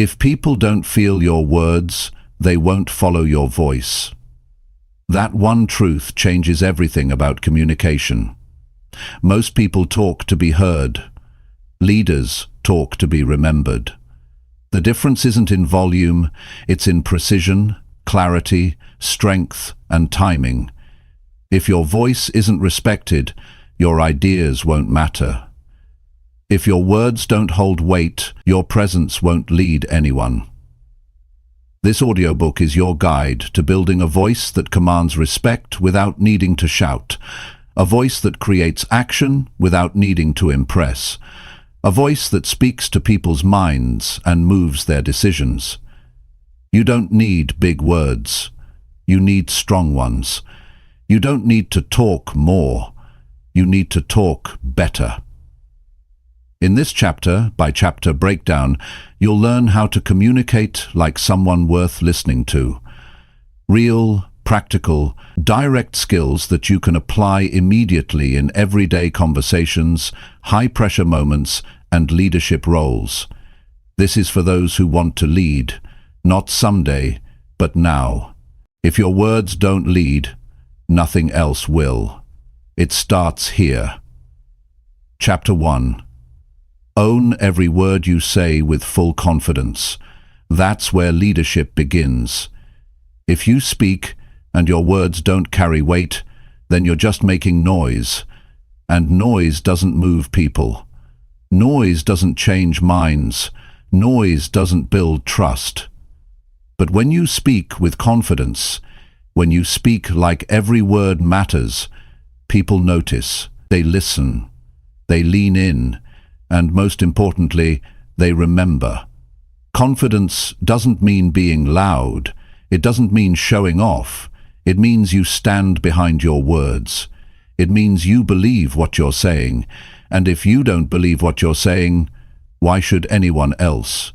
If people don't feel your words, they won't follow your voice. That one truth changes everything about communication. Most people talk to be heard. Leaders talk to be remembered. The difference isn't in volume, it's in precision, clarity, strength, and timing. If your voice isn't respected, your ideas won't matter. If your words don't hold weight, your presence won't lead anyone. This audiobook is your guide to building a voice that commands respect without needing to shout, a voice that creates action without needing to impress, a voice that speaks to people's minds and moves their decisions. You don't need big words. You need strong ones. You don't need to talk more. You need to talk better. In this chapter-by-chapter breakdown, you'll learn how to communicate like someone worth listening to. Real, practical, direct skills that you can apply immediately in everyday conversations, high-pressure moments, and leadership roles. This is for those who want to lead, not someday, but now. If your words don't lead, nothing else will. It starts here. Chapter 1. Own every word you say with full confidence. That's where leadership begins. If you speak and your words don't carry weight, then you're just making noise. And noise doesn't move people. Noise doesn't change minds. Noise doesn't build trust. But when you speak with confidence, when you speak like every word matters, people notice, they listen, they lean in, and most importantly, they remember. Confidence doesn't mean being loud. It doesn't mean showing off. It means you stand behind your words. It means you believe what you're saying. And if you don't believe what you're saying, why should anyone else?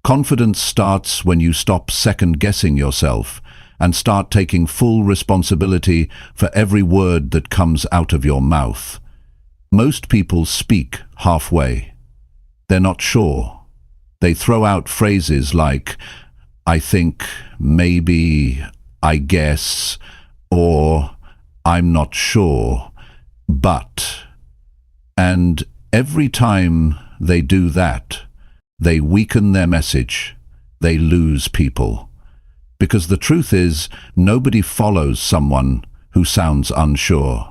Confidence starts when you stop second-guessing yourself and start taking full responsibility for every word that comes out of your mouth. Most people speak halfway. They're not sure. They throw out phrases like, I think, maybe, I guess, or I'm not sure, but. And every time they do that, they weaken their message. They lose people. Because the truth is, nobody follows someone who sounds unsure.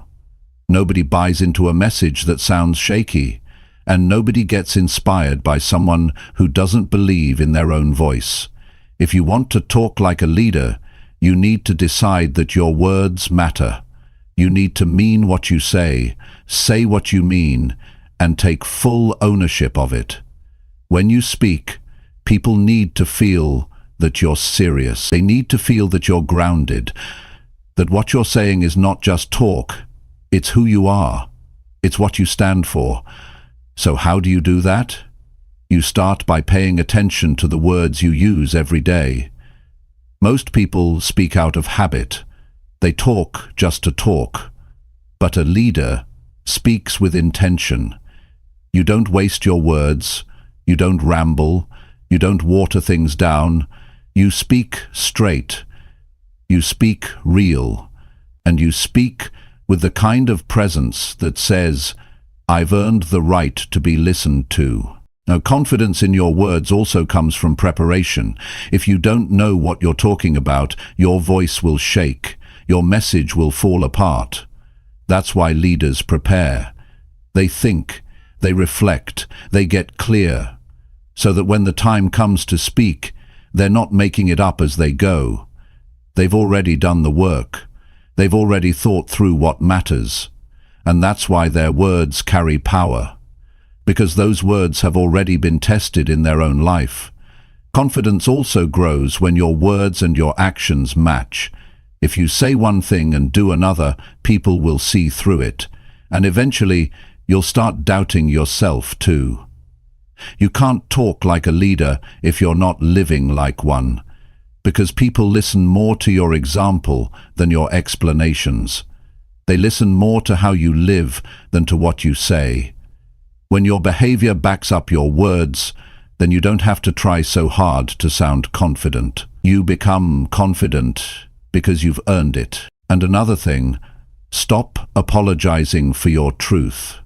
Nobody buys into a message that sounds shaky, and nobody gets inspired by someone who doesn't believe in their own voice. If you want to talk like a leader, you need to decide that your words matter. You need to mean what you say what you mean, and take full ownership of it. When you speak, people need to feel that you're serious. They need to feel that you're grounded, that what you're saying is not just talk. It's who you are. It's what you stand for. So how do you do that? You start by paying attention to the words you use every day. Most people speak out of habit. They talk just to talk. But a leader speaks with intention. You don't waste your words. You don't ramble. You don't water things down. You speak straight. You speak real. And you speak with the kind of presence that says, I've earned the right to be listened to. Now, confidence in your words also comes from preparation. If you don't know what you're talking about, your voice will shake. Your message will fall apart. That's why leaders prepare. They think, they reflect, they get clear, so that when the time comes to speak, they're not making it up as they go. They've already done the work. They've already thought through what matters, and that's why their words carry power, because those words have already been tested in their own life. Confidence also grows when your words and your actions match. If you say one thing and do another, people will see through it, and eventually you'll start doubting yourself too. You can't talk like a leader if you're not living like one, because people listen more to your example than your explanations. They listen more to how you live than to what you say. When your behavior backs up your words, then you don't have to try so hard to sound confident. You become confident because you've earned it. And another thing, stop apologizing for your truth.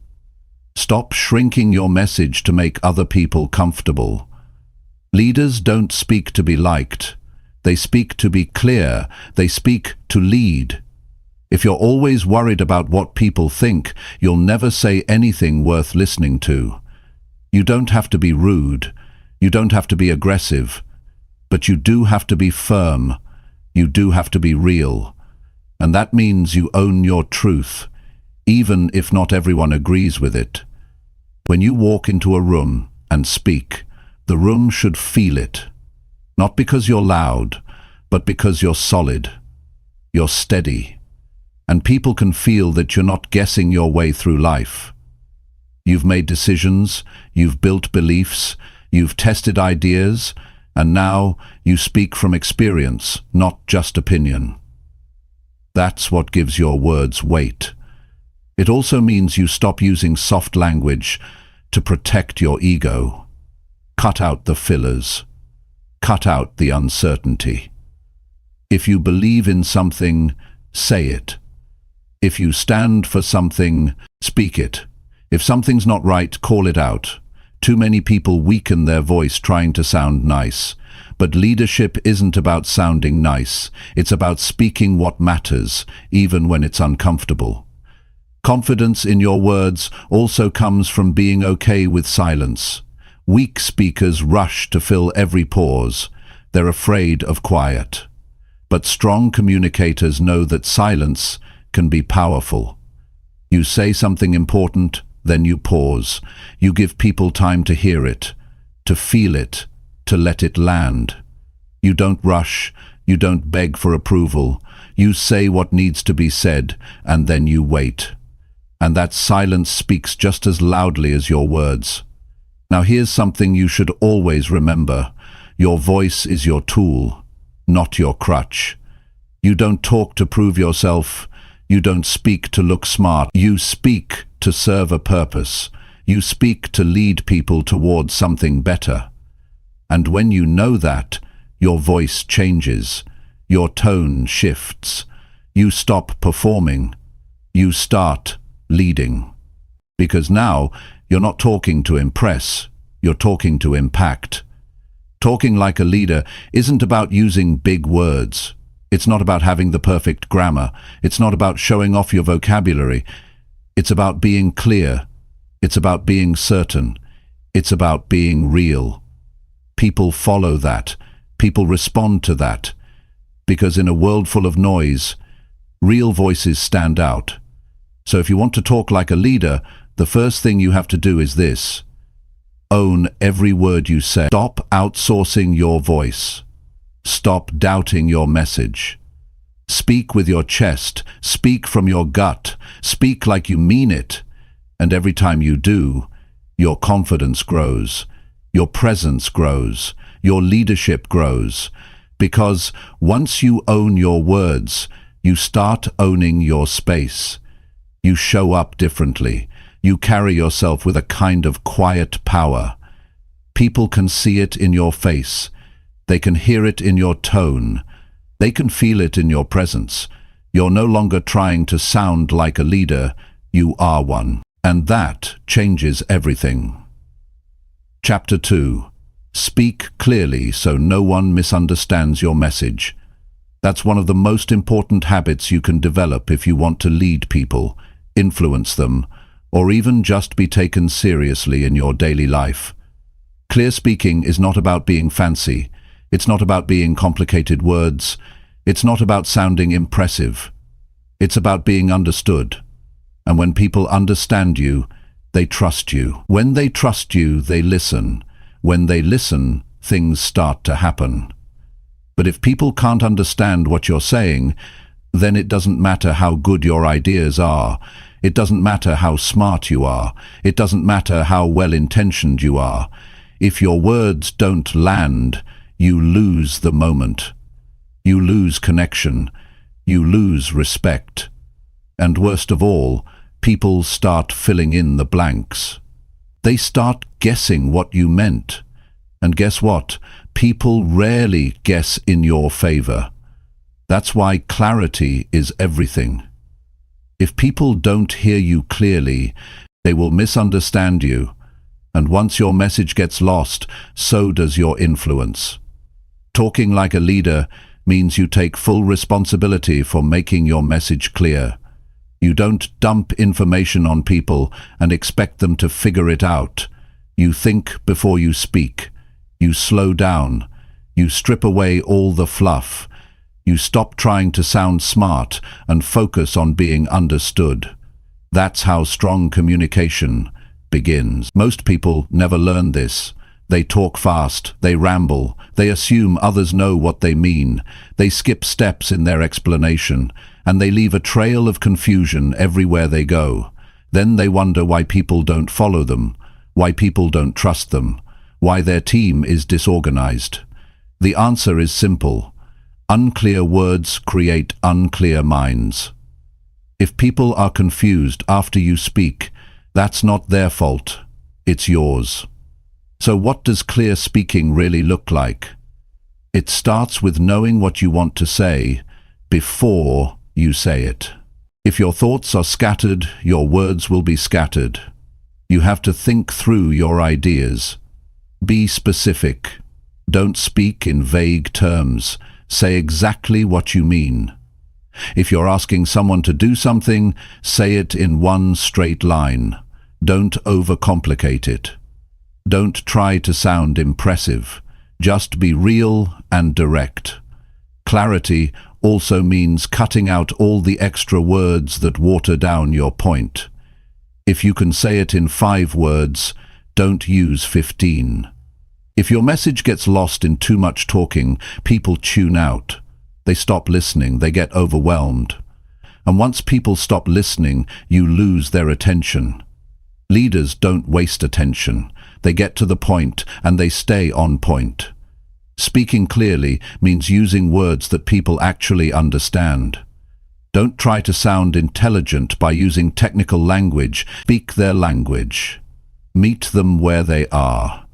Stop shrinking your message to make other people comfortable. Leaders don't speak to be liked. They speak to be clear. They speak to lead. If you're always worried about what people think, you'll never say anything worth listening to. You don't have to be rude. You don't have to be aggressive. But you do have to be firm. You do have to be real. And that means you own your truth, even if not everyone agrees with it. When you walk into a room and speak, the room should feel it. Not because you're loud, but because you're solid. You're steady. And people can feel that you're not guessing your way through life. You've made decisions, you've built beliefs, you've tested ideas, and now you speak from experience, not just opinion. That's what gives your words weight. It also means you stop using soft language to protect your ego. Cut out the fillers. Cut out the uncertainty. If you believe in something, say it. If you stand for something, speak it. If something's not right, call it out. Too many people weaken their voice trying to sound nice. But leadership isn't about sounding nice. It's about speaking what matters, even when it's uncomfortable. Confidence in your words also comes from being okay with silence. Weak speakers rush to fill every pause. They're afraid of quiet. But strong communicators know that silence can be powerful. You say something important, then you pause. You give people time to hear it, to feel it, to let it land. You don't rush, you don't beg for approval. You say what needs to be said, and then you wait. And that silence speaks just as loudly as your words. Now here's something you should always remember. Your voice is your tool, not your crutch. You don't talk to prove yourself. You don't speak to look smart. You speak to serve a purpose. You speak to lead people towards something better. And when you know that, your voice changes. Your tone shifts. You stop performing. You start leading. Because now, you're not talking to impress. You're talking to impact. Talking like a leader isn't about using big words. It's not about having the perfect grammar. It's not about showing off your vocabulary. It's about being clear. It's about being certain. It's about being real. People follow that. People respond to that. Because in a world full of noise, real voices stand out. So if you want to talk like a leader, the first thing you have to do is this. Own every word you say. Stop outsourcing your voice. Stop doubting your message. Speak with your chest. Speak from your gut. Speak like you mean it. And every time you do, your confidence grows. Your presence grows. Your leadership grows. Because once you own your words, you start owning your space. You show up differently. You carry yourself with a kind of quiet power. People can see it in your face. They can hear it in your tone. They can feel it in your presence. You're no longer trying to sound like a leader. You are one. And that changes everything. Chapter 2. Speak clearly so no one misunderstands your message. That's one of the most important habits you can develop if you want to lead people, influence them, or even just be taken seriously in your daily life. Clear speaking is not about being fancy. It's not about being complicated words. It's not about sounding impressive. It's about being understood. And when people understand you, they trust you. When they trust you, they listen. When they listen, things start to happen. But if people can't understand what you're saying, then it doesn't matter how good your ideas are. It doesn't matter how smart you are. It doesn't matter how well-intentioned you are. If your words don't land, you lose the moment. You lose connection. You lose respect. And worst of all, people start filling in the blanks. They start guessing what you meant. And guess what? People rarely guess in your favor. That's why clarity is everything. If people don't hear you clearly, they will misunderstand you. And once your message gets lost, so does your influence. Talking like a leader means you take full responsibility for making your message clear. You don't dump information on people and expect them to figure it out. You think before you speak. You slow down. You strip away all the fluff. You stop trying to sound smart and focus on being understood. That's how strong communication begins. Most people never learn this. They talk fast, they ramble, they assume others know what they mean, they skip steps in their explanation, and they leave a trail of confusion everywhere they go. Then they wonder why people don't follow them, why people don't trust them, why their team is disorganized. The answer is simple. Unclear words create unclear minds. If people are confused after you speak, that's not their fault, it's yours. So what does clear speaking really look like? It starts with knowing what you want to say before you say it. If your thoughts are scattered, your words will be scattered. You have to think through your ideas. Be specific. Don't speak in vague terms. Say exactly what you mean. If you're asking someone to do something, say it in one straight line. Don't overcomplicate it. Don't try to sound impressive. Just be real and direct. Clarity also means cutting out all the extra words that water down your point. If you can say it in 5 words, don't use 15. If your message gets lost in too much talking, people tune out. They stop listening, they get overwhelmed. And once people stop listening, you lose their attention. Leaders don't waste attention. They get to the point and they stay on point. Speaking clearly means using words that people actually understand. Don't try to sound intelligent by using technical language. Speak their language. Meet them where they are.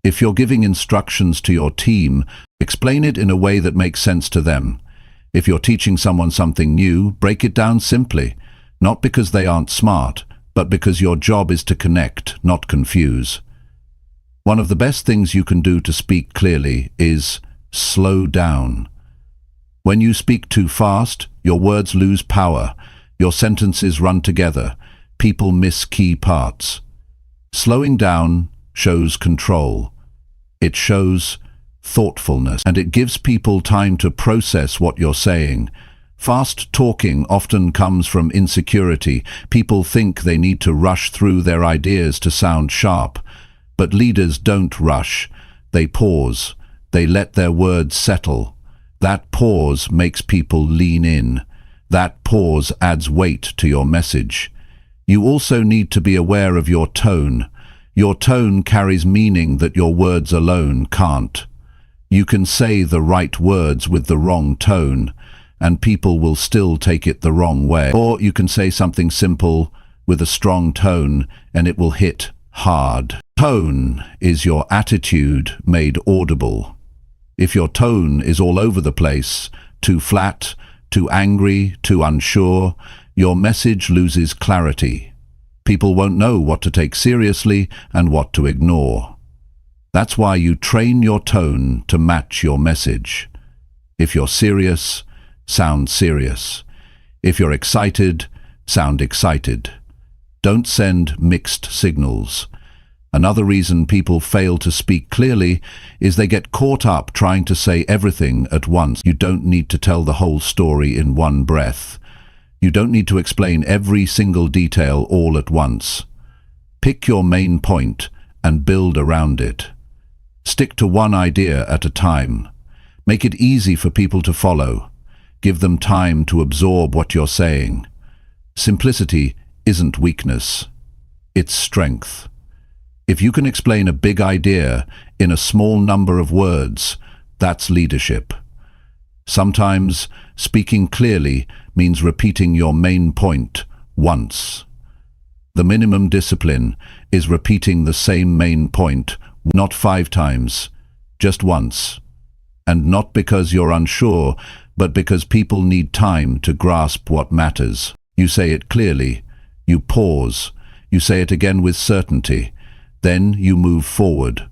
If you're giving instructions to your team, explain it in a way that makes sense to them. If you're teaching someone something new, break it down simply, not because they aren't smart, but because your job is to connect, not confuse. One of the best things you can do to speak clearly is slow down. When you speak too fast, your words lose power, your sentences run together, people miss key parts. Slowing down shows control. It shows thoughtfulness, and it gives people time to process what you're saying. Fast talking often comes from insecurity. People think they need to rush through their ideas to sound sharp. But leaders don't rush. They pause. They let their words settle. That pause makes people lean in. That pause adds weight to your message. You also need to be aware of your tone. Your tone carries meaning that your words alone can't. You can say the right words with the wrong tone, and people will still take it the wrong way. Or you can say something simple with a strong tone, and it will hit hard. Tone is your attitude made audible. If your tone is all over the place, too flat, too angry, too unsure, your message loses clarity. People won't know what to take seriously and what to ignore. That's why you train your tone to match your message. If you're serious, sound serious. If you're excited, sound excited. Don't send mixed signals. Another reason people fail to speak clearly is they get caught up trying to say everything at once. You don't need to tell the whole story in one breath. You don't need to explain every single detail all at once. Pick your main point and build around it. Stick to one idea at a time. Make it easy for people to follow. Give them time to absorb what you're saying. Simplicity isn't weakness. It's strength. If you can explain a big idea in a small number of words, that's leadership. Sometimes speaking clearly means repeating your main point once. The minimum discipline is repeating the same main point Not 5 times, just once. And not because you're unsure, but because people need time to grasp what matters. You say it clearly. You pause. You say it again with certainty. Then you move forward.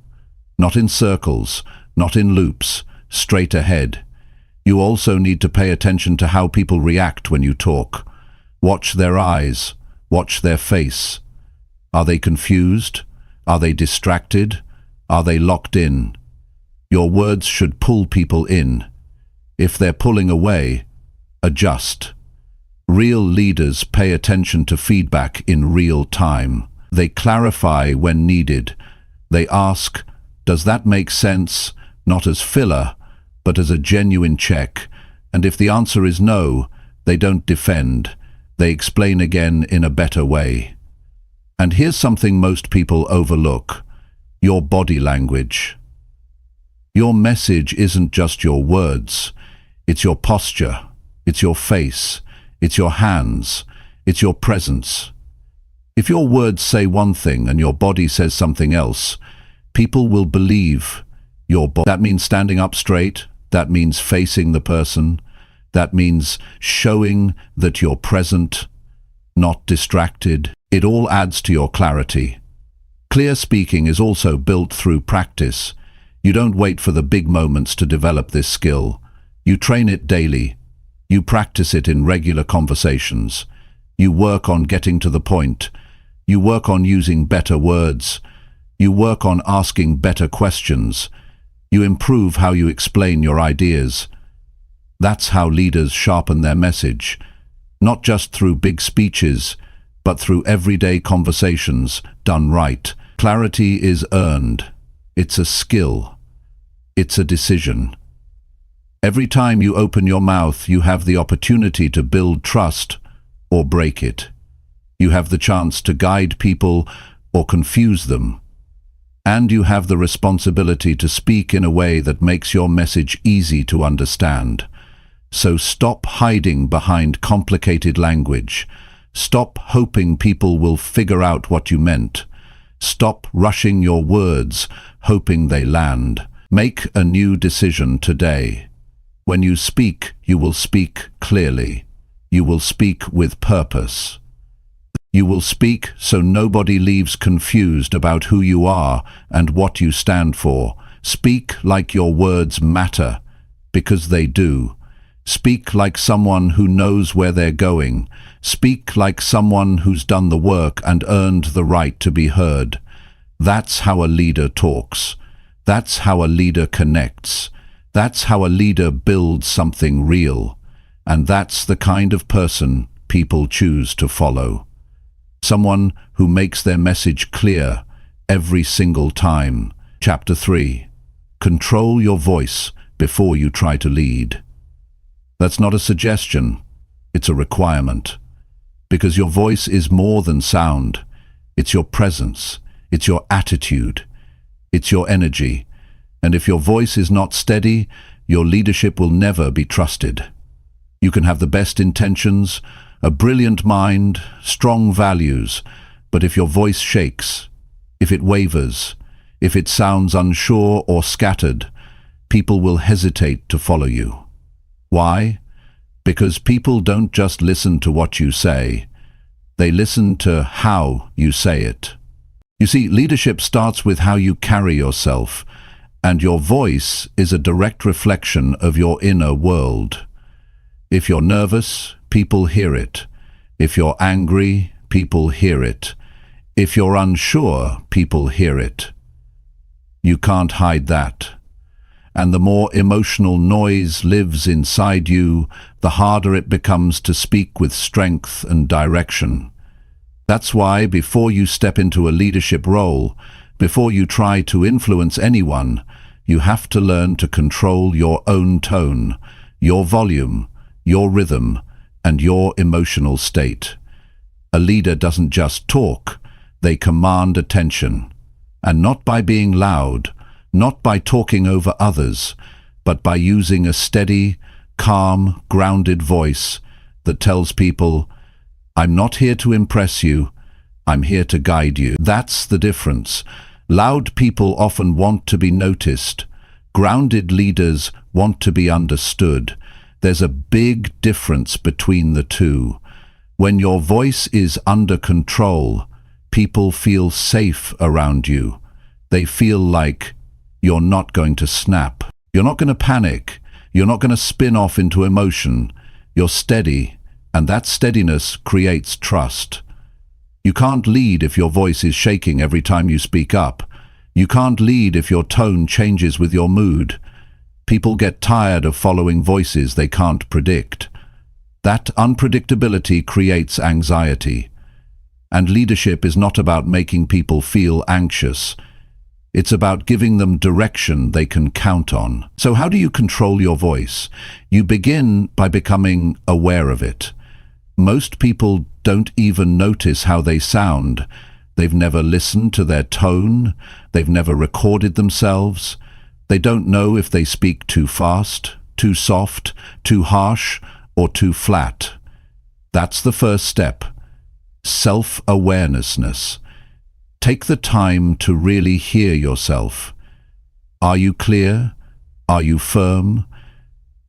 Not in circles, not in loops, straight ahead. You also need to pay attention to how people react when you talk. Watch their eyes. Watch their face. Are they confused? Are they distracted? Are they locked in? Your words should pull people in. If they're pulling away, adjust. Real leaders pay attention to feedback in real time. They clarify when needed. They ask, does that make sense? Not as filler, but as a genuine check. And if the answer is no, they don't defend. They explain again in a better way. And here's something most people overlook: your body language. Your message isn't just your words. It's your posture. It's your face. It's your hands. It's your presence. If your words say one thing and your body says something else, people will believe your body. That means standing up straight. That means facing the person. That means showing that you're present, not distracted. It all adds to your clarity. Clear speaking is also built through practice. You don't wait for the big moments to develop this skill. You train it daily. You practice it in regular conversations. You work on getting to the point. You work on using better words. You work on asking better questions. You improve how you explain your ideas. That's how leaders sharpen their message, not just through big speeches, but through everyday conversations done right. Clarity is earned. It's a skill. It's a decision. Every time you open your mouth, you have the opportunity to build trust or break it. You have the chance to guide people or confuse them. And you have the responsibility to speak in a way that makes your message easy to understand. So stop hiding behind complicated language. Stop hoping people will figure out what you meant. Stop rushing your words, hoping they land. Make a new decision today. When you speak, you will speak clearly. You will speak with purpose. You will speak so nobody leaves confused about who you are and what you stand for. Speak like your words matter, because they do. Speak like someone who knows where they're going. Speak like someone who's done the work and earned the right to be heard. That's how a leader talks. That's how a leader connects. That's how a leader builds something real. And that's the kind of person people choose to follow. Someone who makes their message clear every single time. Chapter 3. Control your voice before you try to lead. That's not a suggestion, it's a requirement. Because your voice is more than sound. It's your presence, it's your attitude, it's your energy. And if your voice is not steady, your leadership will never be trusted. You can have the best intentions, a brilliant mind, strong values, but if your voice shakes, if it wavers, if it sounds unsure or scattered, people will hesitate to follow you. Why? Because people don't just listen to what you say, they listen to how you say it. You see, leadership starts with how you carry yourself, and your voice is a direct reflection of your inner world. If you're nervous, people hear it. If you're angry, people hear it. If you're unsure, people hear it. You can't hide that. And the more emotional noise lives inside you, the harder it becomes to speak with strength and direction. That's why before you step into a leadership role, before you try to influence anyone, you have to learn to control your own tone, your volume, your rhythm, and your emotional state. A leader doesn't just talk, they command attention. And not by being loud, not by talking over others, but by using a steady, calm, grounded voice that tells people, I'm not here to impress you, I'm here to guide you. That's the difference. Loud people often want to be noticed. Grounded leaders want to be understood. There's a big difference between the two. When your voice is under control, people feel safe around you. They feel like you're not going to snap. You're not going to panic. You're not going to spin off into emotion. You're steady, and that steadiness creates trust. You can't lead if your voice is shaking every time you speak up. You can't lead if your tone changes with your mood. People get tired of following voices they can't predict. That unpredictability creates anxiety. And leadership is not about making people feel anxious. It's about giving them direction they can count on. So how do you control your voice? You begin by becoming aware of it. Most people don't even notice how they sound. They've never listened to their tone. They've never recorded themselves. They don't know if they speak too fast, too soft, too harsh, or too flat. That's the first step. Self-awareness. Take the time to really hear yourself. Are you clear? Are you firm?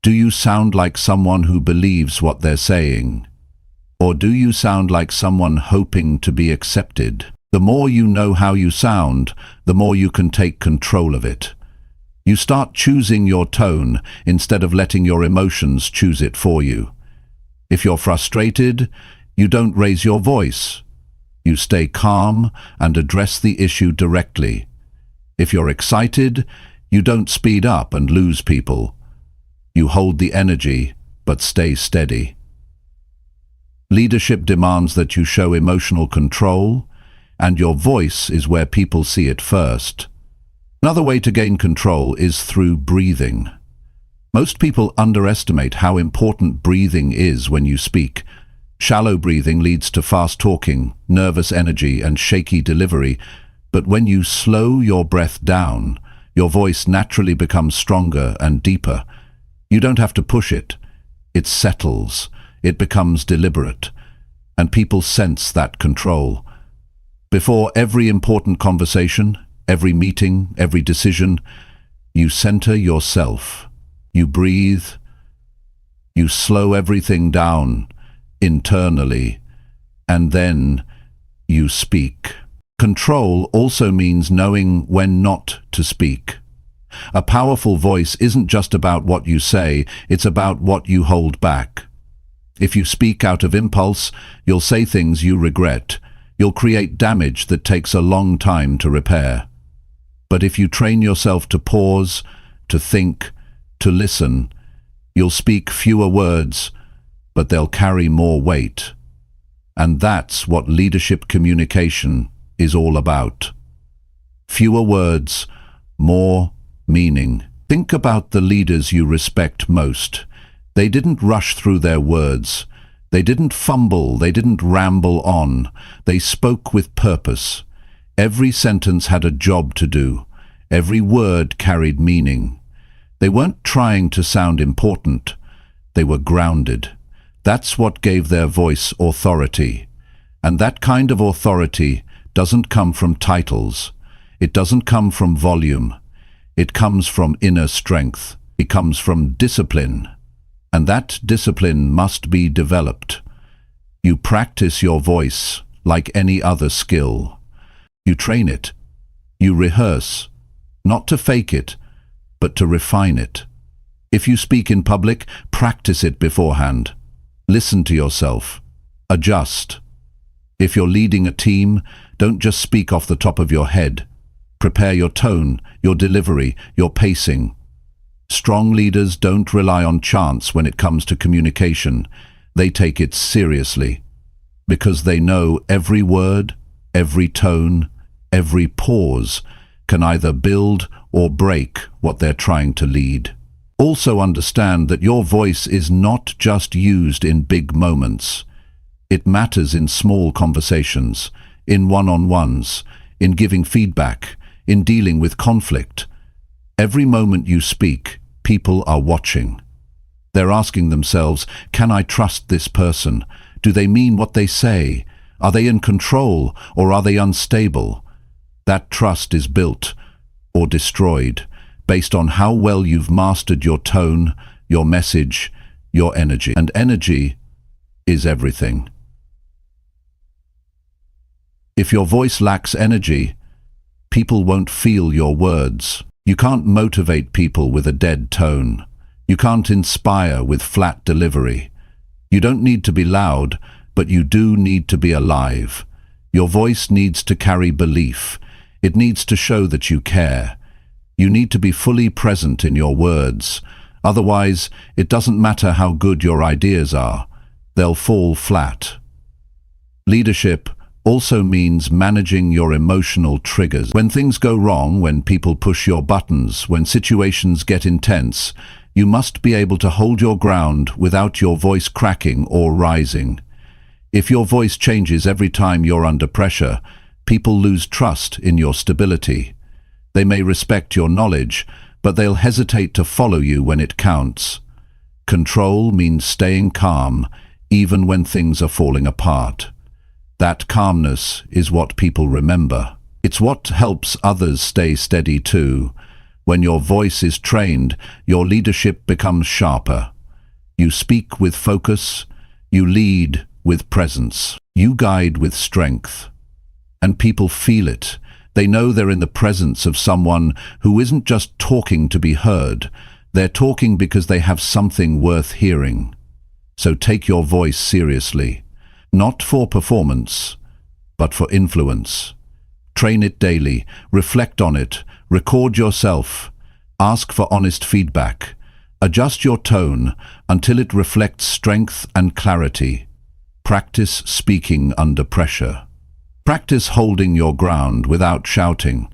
Do you sound like someone who believes what they're saying? Or do you sound like someone hoping to be accepted? The more you know how you sound, the more you can take control of it. You start choosing your tone instead of letting your emotions choose it for you. If you're frustrated, you don't raise your voice. You stay calm and address the issue directly. If you're excited, you don't speed up and lose people. You hold the energy, but stay steady. Leadership demands that you show emotional control, and your voice is where people see it first. Another way to gain control is through breathing. Most people underestimate how important breathing is when you speak. Shallow breathing leads to fast talking, nervous energy, and shaky delivery, but when you slow your breath down, your voice naturally becomes stronger and deeper. You don't have to push it. It settles. It becomes deliberate, and people sense that control. Before every important conversation, every meeting, every decision, you center yourself. You breathe. You slow everything down internally, and then you speak. Control also means knowing when not to speak. A powerful voice isn't just about what you say, it's about what you hold back. If you speak out of impulse, you'll say things you regret. You'll create damage that takes a long time to repair. But if you train yourself to pause, to think, to listen, you'll speak fewer words, but they'll carry more weight. And that's what leadership communication is all about. Fewer words, more meaning. Think about the leaders you respect most. They didn't rush through their words. They didn't fumble. They didn't ramble on. They spoke with purpose. Every sentence had a job to do. Every word carried meaning. They weren't trying to sound important. They were grounded. That's what gave their voice authority. And that kind of authority doesn't come from titles. It doesn't come from volume. It comes from inner strength. It comes from discipline. And that discipline must be developed. You practice your voice like any other skill. You train it. You rehearse, not to fake it, but to refine it. If you speak in public, practice it beforehand. Listen to yourself. Adjust. If you're leading a team, don't just speak off the top of your head. Prepare your tone, your delivery, your pacing. Strong leaders don't rely on chance when it comes to communication. They take it seriously, because they know every word, every tone, every pause can either build or break what they're trying to lead. Also understand that your voice is not just used in big moments. It matters in small conversations, in one-on-ones, in giving feedback, in dealing with conflict. Every moment you speak, people are watching. They're asking themselves, can I trust this person? Do they mean what they say? Are they in control or are they unstable? That trust is built or destroyed based on how well you've mastered your tone, your message, your energy. And energy is everything. If your voice lacks energy, people won't feel your words. You can't motivate people with a dead tone. You can't inspire with flat delivery. You don't need to be loud, but you do need to be alive. Your voice needs to carry belief. It needs to show that you care. You need to be fully present in your words. Otherwise, it doesn't matter how good your ideas are. They'll fall flat. Leadership also means managing your emotional triggers. When things go wrong, when people push your buttons, when situations get intense, you must be able to hold your ground without your voice cracking or rising. If your voice changes every time you're under pressure, people lose trust in your stability. They may respect your knowledge, but they'll hesitate to follow you when it counts. Control means staying calm, even when things are falling apart. That calmness is what people remember. It's what helps others stay steady too. When your voice is trained, your leadership becomes sharper. You speak with focus, you lead with presence, you guide with strength. And people feel it. They know they're in the presence of someone who isn't just talking to be heard. They're talking because they have something worth hearing. So take your voice seriously, not for performance, but for influence. Train it daily, reflect on it, record yourself, ask for honest feedback, adjust your tone until it reflects strength and clarity. Practice speaking under pressure. Practice holding your ground without shouting.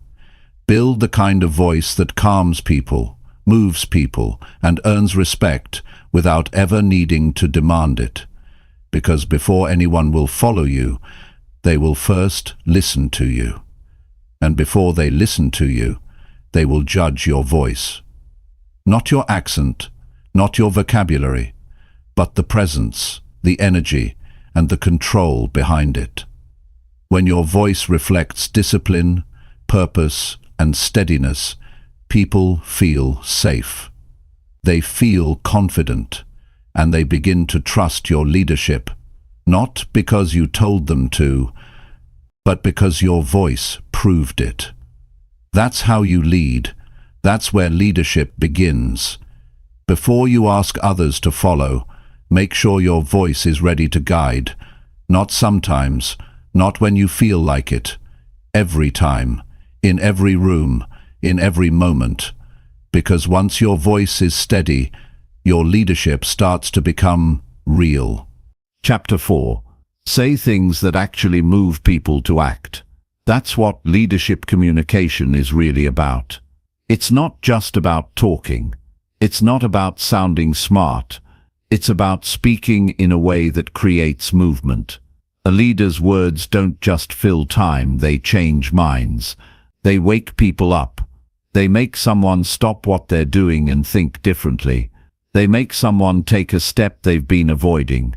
Build the kind of voice that calms people, moves people, and earns respect without ever needing to demand it. Because before anyone will follow you, they will first listen to you. And before they listen to you, they will judge your voice. Not your accent, not your vocabulary, but the presence, the energy, and the control behind it. When your voice reflects discipline, purpose, and steadiness, people feel safe. They feel confident, and they begin to trust your leadership, not because you told them to, but because your voice proved it. That's how you lead. That's where leadership begins. Before you ask others to follow, make sure your voice is ready to guide, not sometimes, not when you feel like it, every time, in every room, in every moment. Because once your voice is steady, your leadership starts to become real. Chapter 4. Say things that actually move people to act. That's what leadership communication is really about. It's not just about talking. It's not about sounding smart. It's about speaking in a way that creates movement. A leader's words don't just fill time, they change minds. They wake people up. They make someone stop what they're doing and think differently. They make someone take a step they've been avoiding.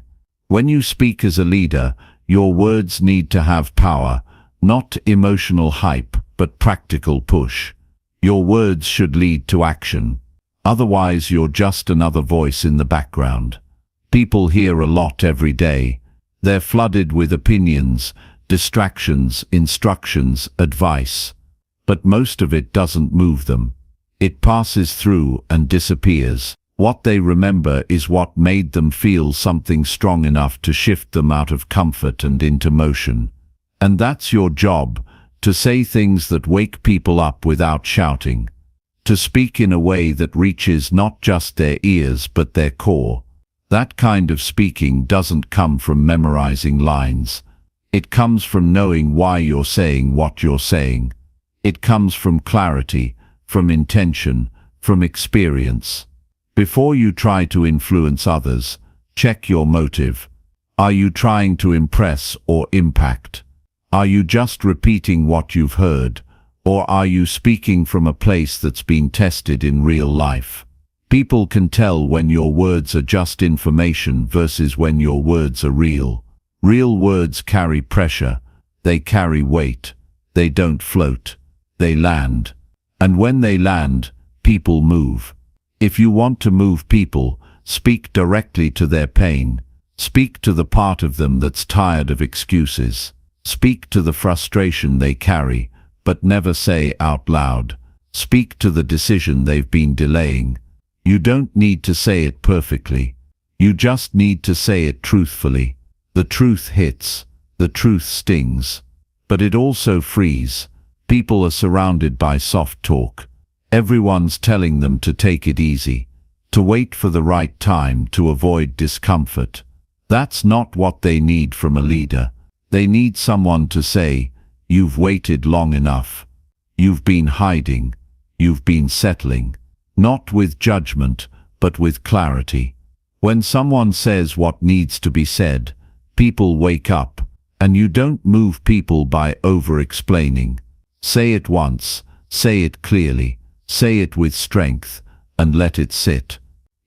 When you speak as a leader, your words need to have power, not emotional hype, but practical push. Your words should lead to action. Otherwise, you're just another voice in the background. People hear a lot every day. They're flooded with opinions, distractions, instructions, advice. But most of it doesn't move them. It passes through and disappears. What they remember is what made them feel something strong enough to shift them out of comfort and into motion. And that's your job, to say things that wake people up without shouting. To speak in a way that reaches not just their ears but their core. That kind of speaking doesn't come from memorizing lines. It comes from knowing why you're saying what you're saying. It comes from clarity, from intention, from experience. Before you try to influence others, check your motive. Are you trying to impress or impact? Are you just repeating what you've heard? Or are you speaking from a place that's been tested in real life? People can tell when your words are just information versus when your words are real. Real words carry pressure. They carry weight. They don't float. They land. And when they land, people move. If you want to move people, speak directly to their pain. Speak to the part of them that's tired of excuses. Speak to the frustration they carry, but never say out loud. Speak to the decision they've been delaying. You don't need to say it perfectly. You just need to say it truthfully. The truth hits. The truth stings. But it also frees. People are surrounded by soft talk. Everyone's telling them to take it easy, to wait for the right time, to avoid discomfort. That's not what they need from a leader. They need someone to say, "You've waited long enough. You've been hiding. You've been settling." Not with judgment, but with clarity. When someone says what needs to be said, people wake up, and you don't move people by over-explaining. Say it once, say it clearly, say it with strength, and let it sit.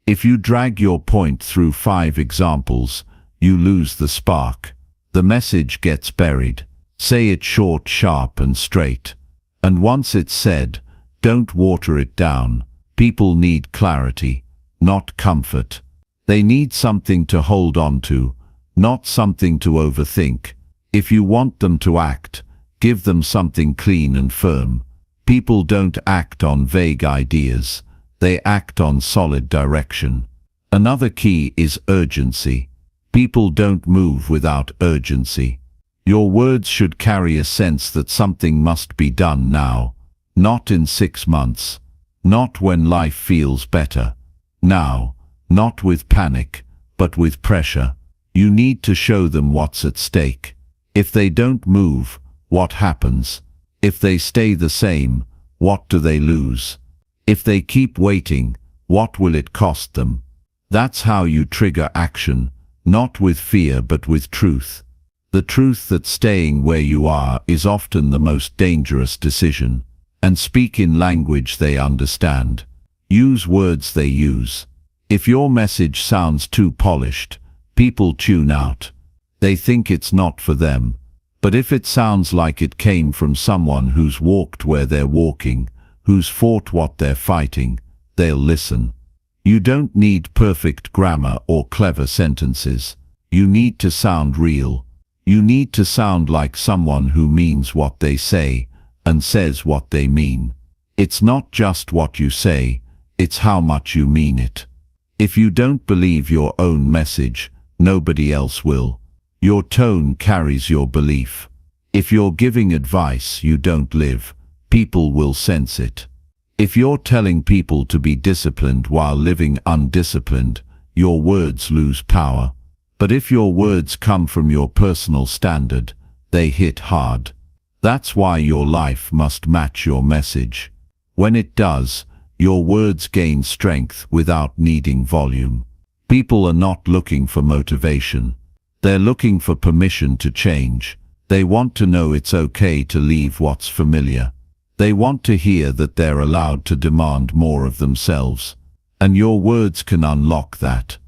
If you drag your point through 5 examples, you lose the spark. The message gets buried. Say it short, sharp, and straight. And once it's said, don't water it down. People need clarity, not comfort. They need something to hold on to, not something to overthink. If you want them to act, give them something clean and firm. People don't act on vague ideas. They act on solid direction. Another key is urgency. People don't move without urgency. Your words should carry a sense that something must be done now, not in 6 months, not when life feels better. Now, not with panic, but with pressure. You need to show them what's at stake. If they don't move, what happens? If they stay the same, what do they lose? If they keep waiting, what will it cost them? That's how you trigger action, not with fear but with truth. The truth that staying where you are is often the most dangerous decision. And speak in language they understand. Use words they use. If your message sounds too polished, people tune out. They think it's not for them. But if it sounds like it came from someone who's walked where they're walking, who's fought what they're fighting, they'll listen. You don't need perfect grammar or clever sentences. You need to sound real. You need to sound like someone who means what they say and says what they mean. It's not just what you say, it's how much you mean it. If you don't believe your own message, nobody else will. Your tone carries your belief. If you're giving advice you don't live, people will sense it. If you're telling people to be disciplined while living undisciplined, your words lose power. But if your words come from your personal standard, they hit hard. That's why your life must match your message. When it does, your words gain strength without needing volume. People are not looking for motivation. They're looking for permission to change. They want to know it's okay to leave what's familiar. They want to hear that they're allowed to demand more of themselves. And your words can unlock that.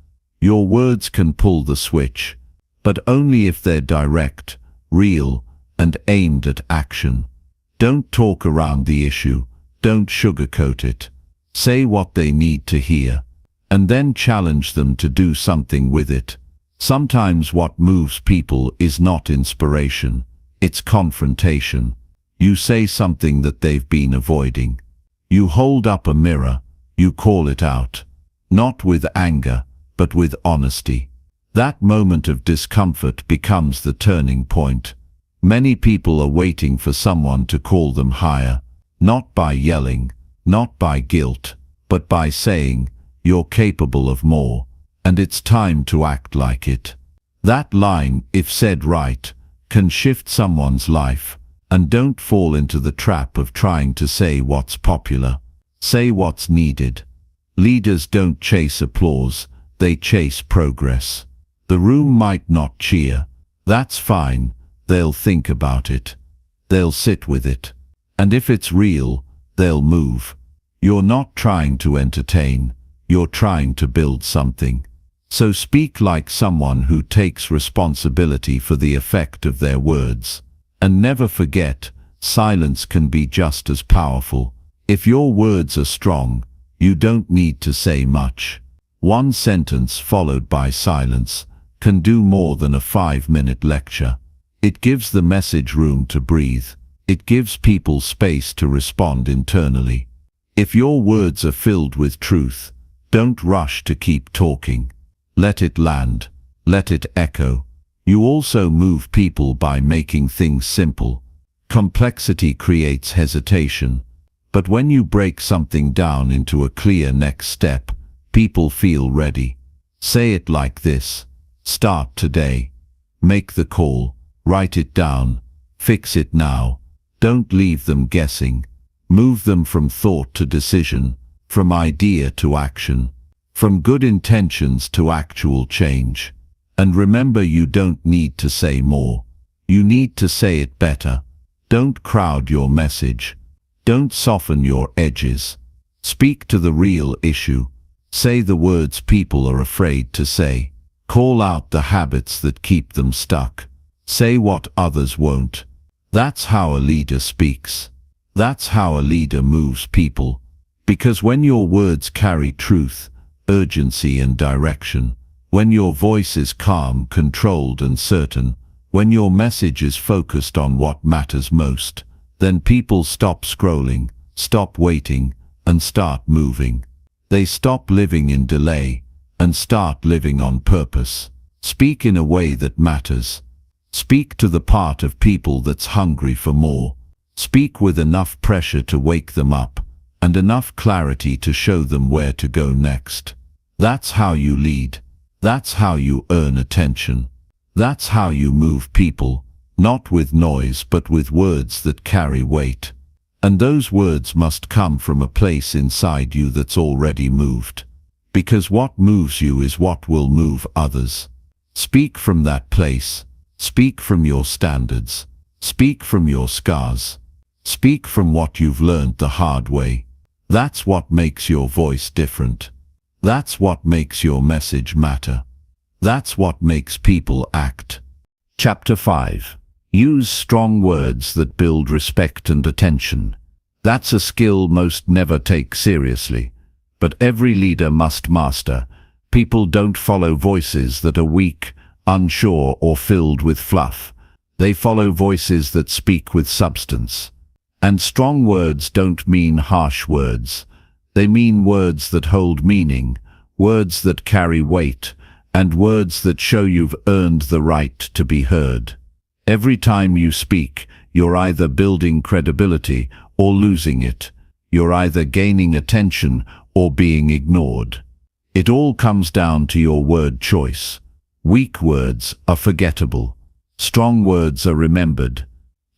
Your words can pull the switch, but only if they're direct, real, and aimed at action. Don't talk around the issue. Don't sugarcoat it. Say what they need to hear, and then challenge them to do something with it. Sometimes what moves people is not inspiration, it's confrontation. You say something that they've been avoiding. You hold up a mirror, you call it out, not with anger, but with honesty. That moment of discomfort becomes the turning point. Many people are waiting for someone to call them higher, not by yelling, not by guilt, but by saying, "You're capable of more, and it's time to act like it." That line, if said right, can shift someone's life. And don't fall into the trap of trying to say what's popular. Say what's needed. Leaders don't chase applause, they chase progress. The room might not cheer. That's fine. They'll think about it. They'll sit with it. And if it's real, they'll move. You're not trying to entertain. You're trying to build something. So speak like someone who takes responsibility for the effect of their words. And never forget, silence can be just as powerful. If your words are strong, you don't need to say much. One sentence followed by silence can do more than a 5-minute lecture. It gives the message room to breathe. It gives people space to respond internally. If your words are filled with truth, don't rush to keep talking. Let it land. Let it echo. You also move people by making things simple. Complexity creates hesitation. But when you break something down into a clear next step, people feel ready. Say it like this. Start today. Make the call. Write it down. Fix it now. Don't leave them guessing. Move them from thought to decision, from idea to action, from good intentions to actual change. And remember, you don't need to say more. You need to say it better. Don't crowd your message. Don't soften your edges. Speak to the real issue. Say the words people are afraid to say. Call out the habits that keep them stuck. Say what others won't. That's how a leader speaks. That's how a leader moves people. Because when your words carry truth, urgency and direction, when your voice is calm, controlled and certain, when your message is focused on what matters most, then people stop scrolling, stop waiting, and start moving. They stop living in delay and start living on purpose. Speak in a way that matters. Speak to the part of people that's hungry for more. Speak with enough pressure to wake them up and enough clarity to show them where to go next. That's how you lead. That's how you earn attention. That's how you move people, not with noise but with words that carry weight. And those words must come from a place inside you that's already moved. Because what moves you is what will move others. Speak from that place. Speak from your standards. Speak from your scars. Speak from what you've learned the hard way. That's what makes your voice different. That's what makes your message matter. That's what makes people act. Chapter 5. Use strong words that build respect and attention. That's a skill most never take seriously, but every leader must master. People don't follow voices that are weak, unsure, or filled with fluff. They follow voices that speak with substance. And strong words don't mean harsh words. They mean words that hold meaning, words that carry weight, and words that show you've earned the right to be heard. Every time you speak, you're either building credibility or losing it. You're either gaining attention or being ignored. It all comes down to your word choice. Weak words are forgettable. Strong words are remembered.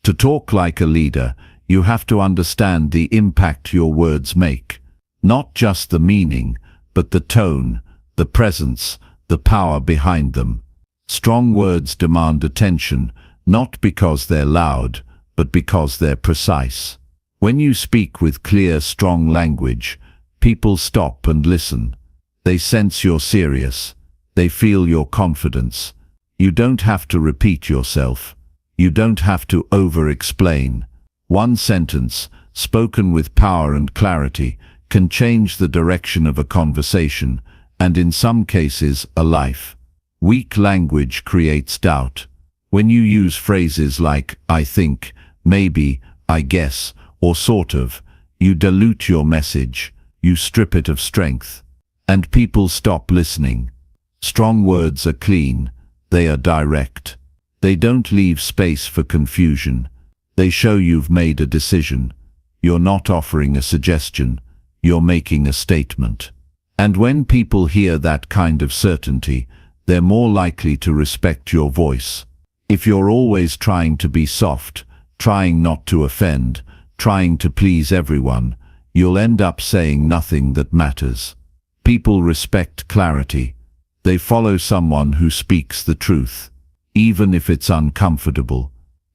To talk like a leader, you have to understand the impact your words make. Not just the meaning, but the tone, the presence, the power behind them. Strong words demand attention, not because they're loud, but because they're precise. When you speak with clear, strong language, people stop and listen. They sense you're serious. They feel your confidence. You don't have to repeat yourself. You don't have to over-explain. One sentence, spoken with power and clarity, can change the direction of a conversation, and in some cases, a life. Weak language creates doubt. When you use phrases like, I think, maybe, I guess, or sort of, you dilute your message, you strip it of strength, and people stop listening. Strong words are clean, they are direct. They don't leave space for confusion. They show you've made a decision. You're not offering a suggestion, you're making a statement. And when people hear that kind of certainty, they're more likely to respect your voice. If you're always trying to be soft, trying not to offend, trying to please everyone, you'll end up saying nothing that matters. People respect clarity. They follow someone who speaks the truth, even if it's uncomfortable,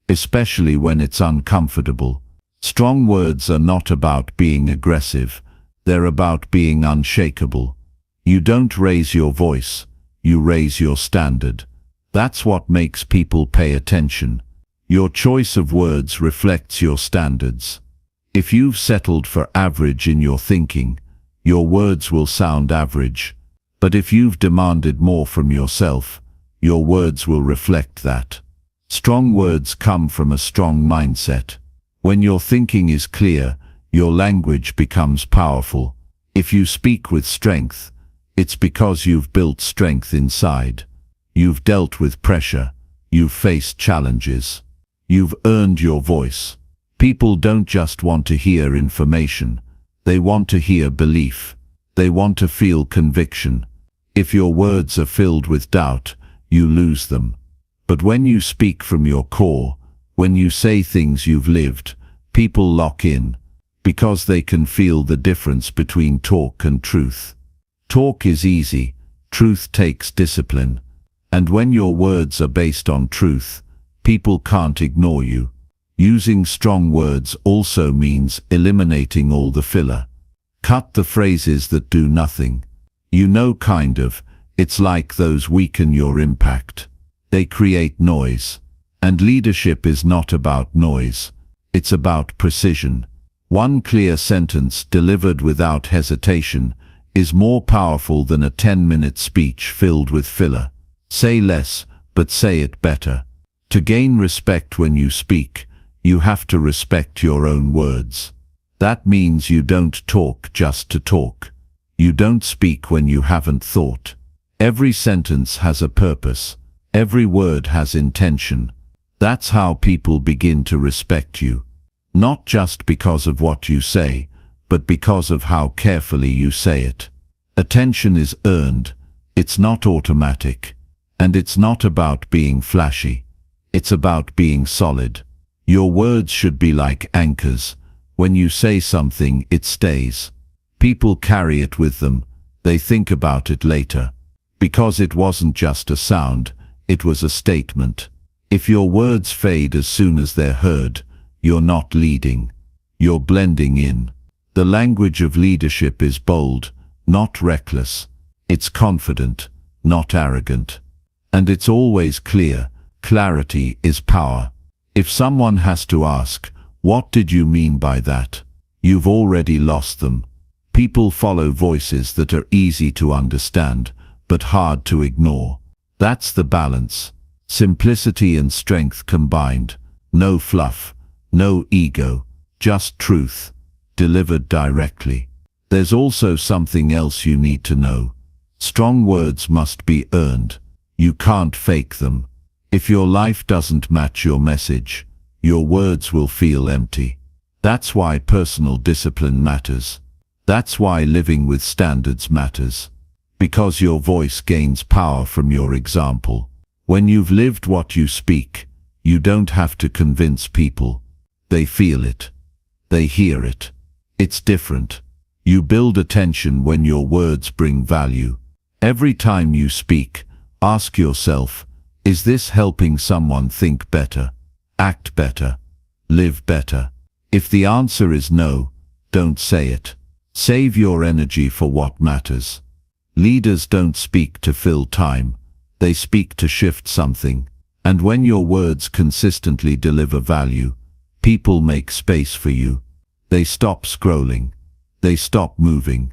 especially when it's uncomfortable. Strong words are not about being aggressive. They're about being unshakable. You don't raise your voice, you raise your standard. That's what makes people pay attention. Your choice of words reflects your standards. If you've settled for average in your thinking, your words will sound average. But if you've demanded more from yourself, your words will reflect that. Strong words come from a strong mindset. When your thinking is clear, your language becomes powerful. If you speak with strength, it's because you've built strength inside. You've dealt with pressure. You've faced challenges. You've earned your voice. People don't just want to hear information. They want to hear belief. They want to feel conviction. If your words are filled with doubt, you lose them. But when you speak from your core, when you say things you've lived, people lock in, because they can feel the difference between talk and truth. Talk is easy, truth takes discipline. And when your words are based on truth, people can't ignore you. Using strong words also means eliminating all the filler. Cut the phrases that do nothing. Kind of, it's like those weaken your impact. They create noise. And leadership is not about noise. It's about precision. One clear sentence delivered without hesitation is more powerful than a 10-minute speech filled with filler. Say less, but say it better. To gain respect when you speak, you have to respect your own words. That means you don't talk just to talk. You don't speak when you haven't thought. Every sentence has a purpose. Every word has intention. That's how people begin to respect you. Not just because of what you say, but because of how carefully you say it. Attention is earned. It's not automatic. And it's not about being flashy. It's about being solid. Your words should be like anchors. When you say something, it stays. People carry it with them. They think about it later. Because it wasn't just a sound, it was a statement. If your words fade as soon as they're heard, you're not leading. You're blending in. The language of leadership is bold, not reckless. It's confident, not arrogant. And it's always clear. Clarity is power. If someone has to ask, "What did you mean by that?" you've already lost them. People follow voices that are easy to understand, but hard to ignore. That's the balance. Simplicity and strength combined. No fluff, no ego, just truth, delivered directly. There's also something else you need to know. Strong words must be earned. You can't fake them. If your life doesn't match your message, your words will feel empty. That's why personal discipline matters. That's why living with standards matters. Because your voice gains power from your example. When you've lived what you speak, you don't have to convince people. They feel it. They hear it. It's different. You build attention when your words bring value. Every time you speak, ask yourself, is this helping someone think better, act better, live better? If the answer is no, don't say it. Save your energy for what matters. Leaders don't speak to fill time. They speak to shift something. And when your words consistently deliver value, people make space for you. They stop scrolling. They stop moving.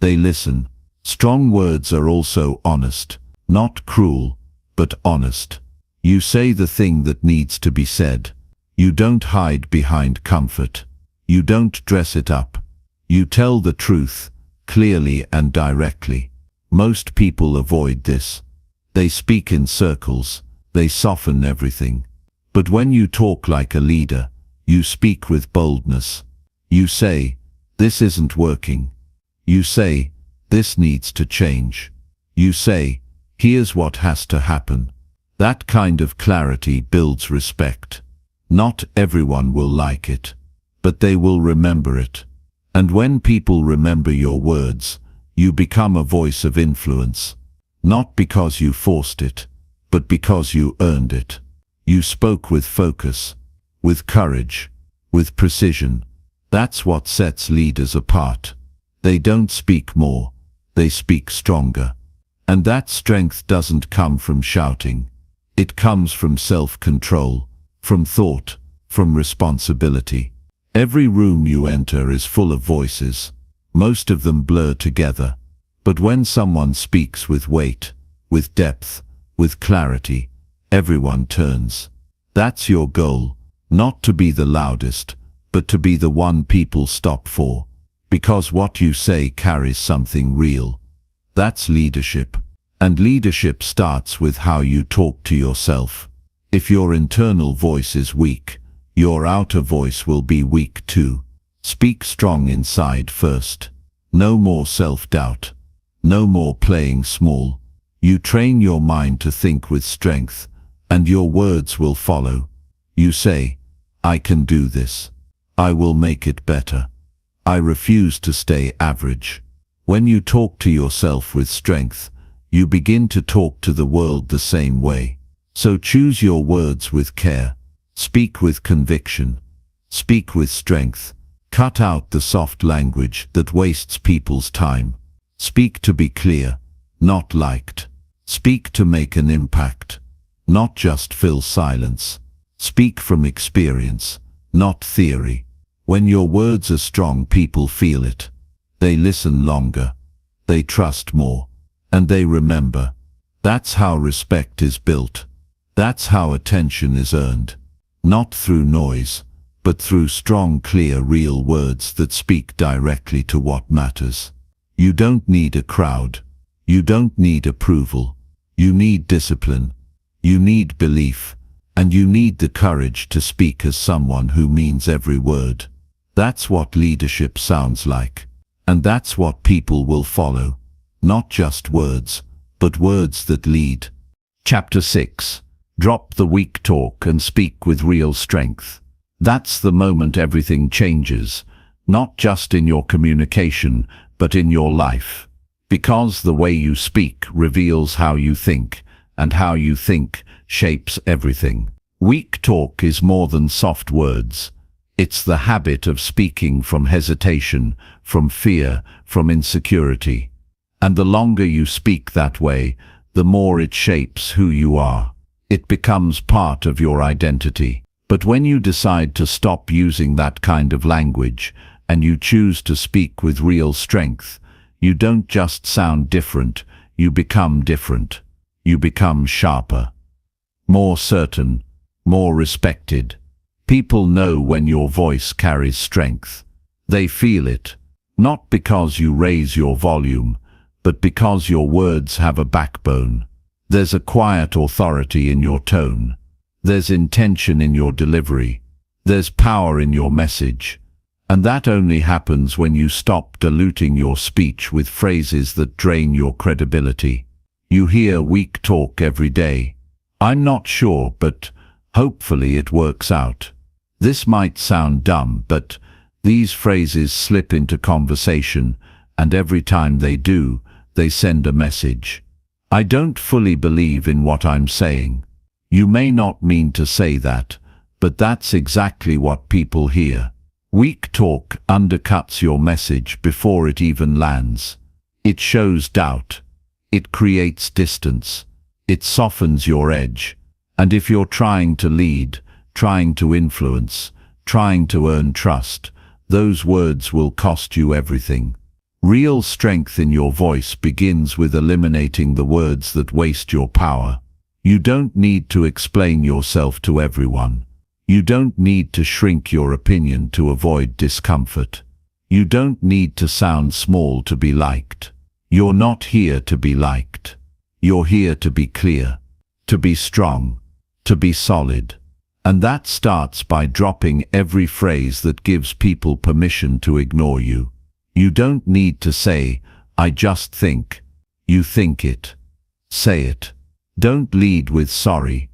They listen. Strong words are also honest, not cruel, but honest. You say the thing that needs to be said. You don't hide behind comfort. You don't dress it up. You tell the truth, clearly and directly. Most people avoid this. They speak in circles. They soften everything. But when you talk like a leader, you speak with boldness. You say, "This isn't working." You say, "This needs to change." You say, "Here's what has to happen." That kind of clarity builds respect. Not everyone will like it, but they will remember it. And when people remember your words, you become a voice of influence. Not because you forced it, but because you earned it. You spoke with focus, with courage, with precision. That's what sets leaders apart. They don't speak more, they speak stronger. And that strength doesn't come from shouting. It comes from self-control, from thought, from responsibility. Every room you enter is full of voices. Most of them blur together. But when someone speaks with weight, with depth, with clarity, everyone turns. That's your goal, not to be the loudest, but to be the one people stop for. Because what you say carries something real. That's leadership. And leadership starts with how you talk to yourself. If your internal voice is weak, your outer voice will be weak too. Speak strong inside first. No more self-doubt. No more playing small. You train your mind to think with strength, and your words will follow. You say, I can do this. I will make it better. I refuse to stay average. When you talk to yourself with strength, you begin to talk to the world the same way. So choose your words with care. Speak with conviction. Speak with strength. Cut out the soft language that wastes people's time. Speak to be clear, not liked. Speak to make an impact, not just fill silence. Speak from experience, not theory. When your words are strong, people feel it. They listen longer. They trust more. And they remember. That's how respect is built. That's how attention is earned. Not through noise, but through strong, clear, real words that speak directly to what matters. You don't need a crowd. You don't need approval. You need discipline. You need belief. And you need the courage to speak as someone who means every word. That's what leadership sounds like. And that's what people will follow. Not just words, but words that lead. Chapter 6. Drop the weak talk and speak with real strength. That's the moment everything changes, not just in your communication, but in your life. Because the way you speak reveals how you think, and how you think shapes everything. Weak talk is more than soft words. It's the habit of speaking from hesitation, from fear, from insecurity. And the longer you speak that way, the more it shapes who you are. It becomes part of your identity. But when you decide to stop using that kind of language, and you choose to speak with real strength, you don't just sound different, you become different. You become sharper, more certain, more respected. People know when your voice carries strength. They feel it, not because you raise your volume, but because your words have a backbone. There's a quiet authority in your tone. There's intention in your delivery. There's power in your message. And that only happens when you stop diluting your speech with phrases that drain your credibility. You hear weak talk every day. I'm not sure, but hopefully it works out. This might sound dumb, but these phrases slip into conversation, and every time they do, they send a message. I don't fully believe in what I'm saying. You may not mean to say that, but that's exactly what people hear. Weak talk undercuts your message before it even lands. It shows doubt. It creates distance. It softens your edge. And if you're trying to lead, trying to influence, trying to earn trust, those words will cost you everything. Real strength in your voice begins with eliminating the words that waste your power. You don't need to explain yourself to everyone. You don't need to shrink your opinion to avoid discomfort. You don't need to sound small to be liked. You're not here to be liked. You're here to be clear, to be strong, to be solid. And that starts by dropping every phrase that gives people permission to ignore you. You don't need to say, I just think. You think it. Say it. Don't lead with sorry.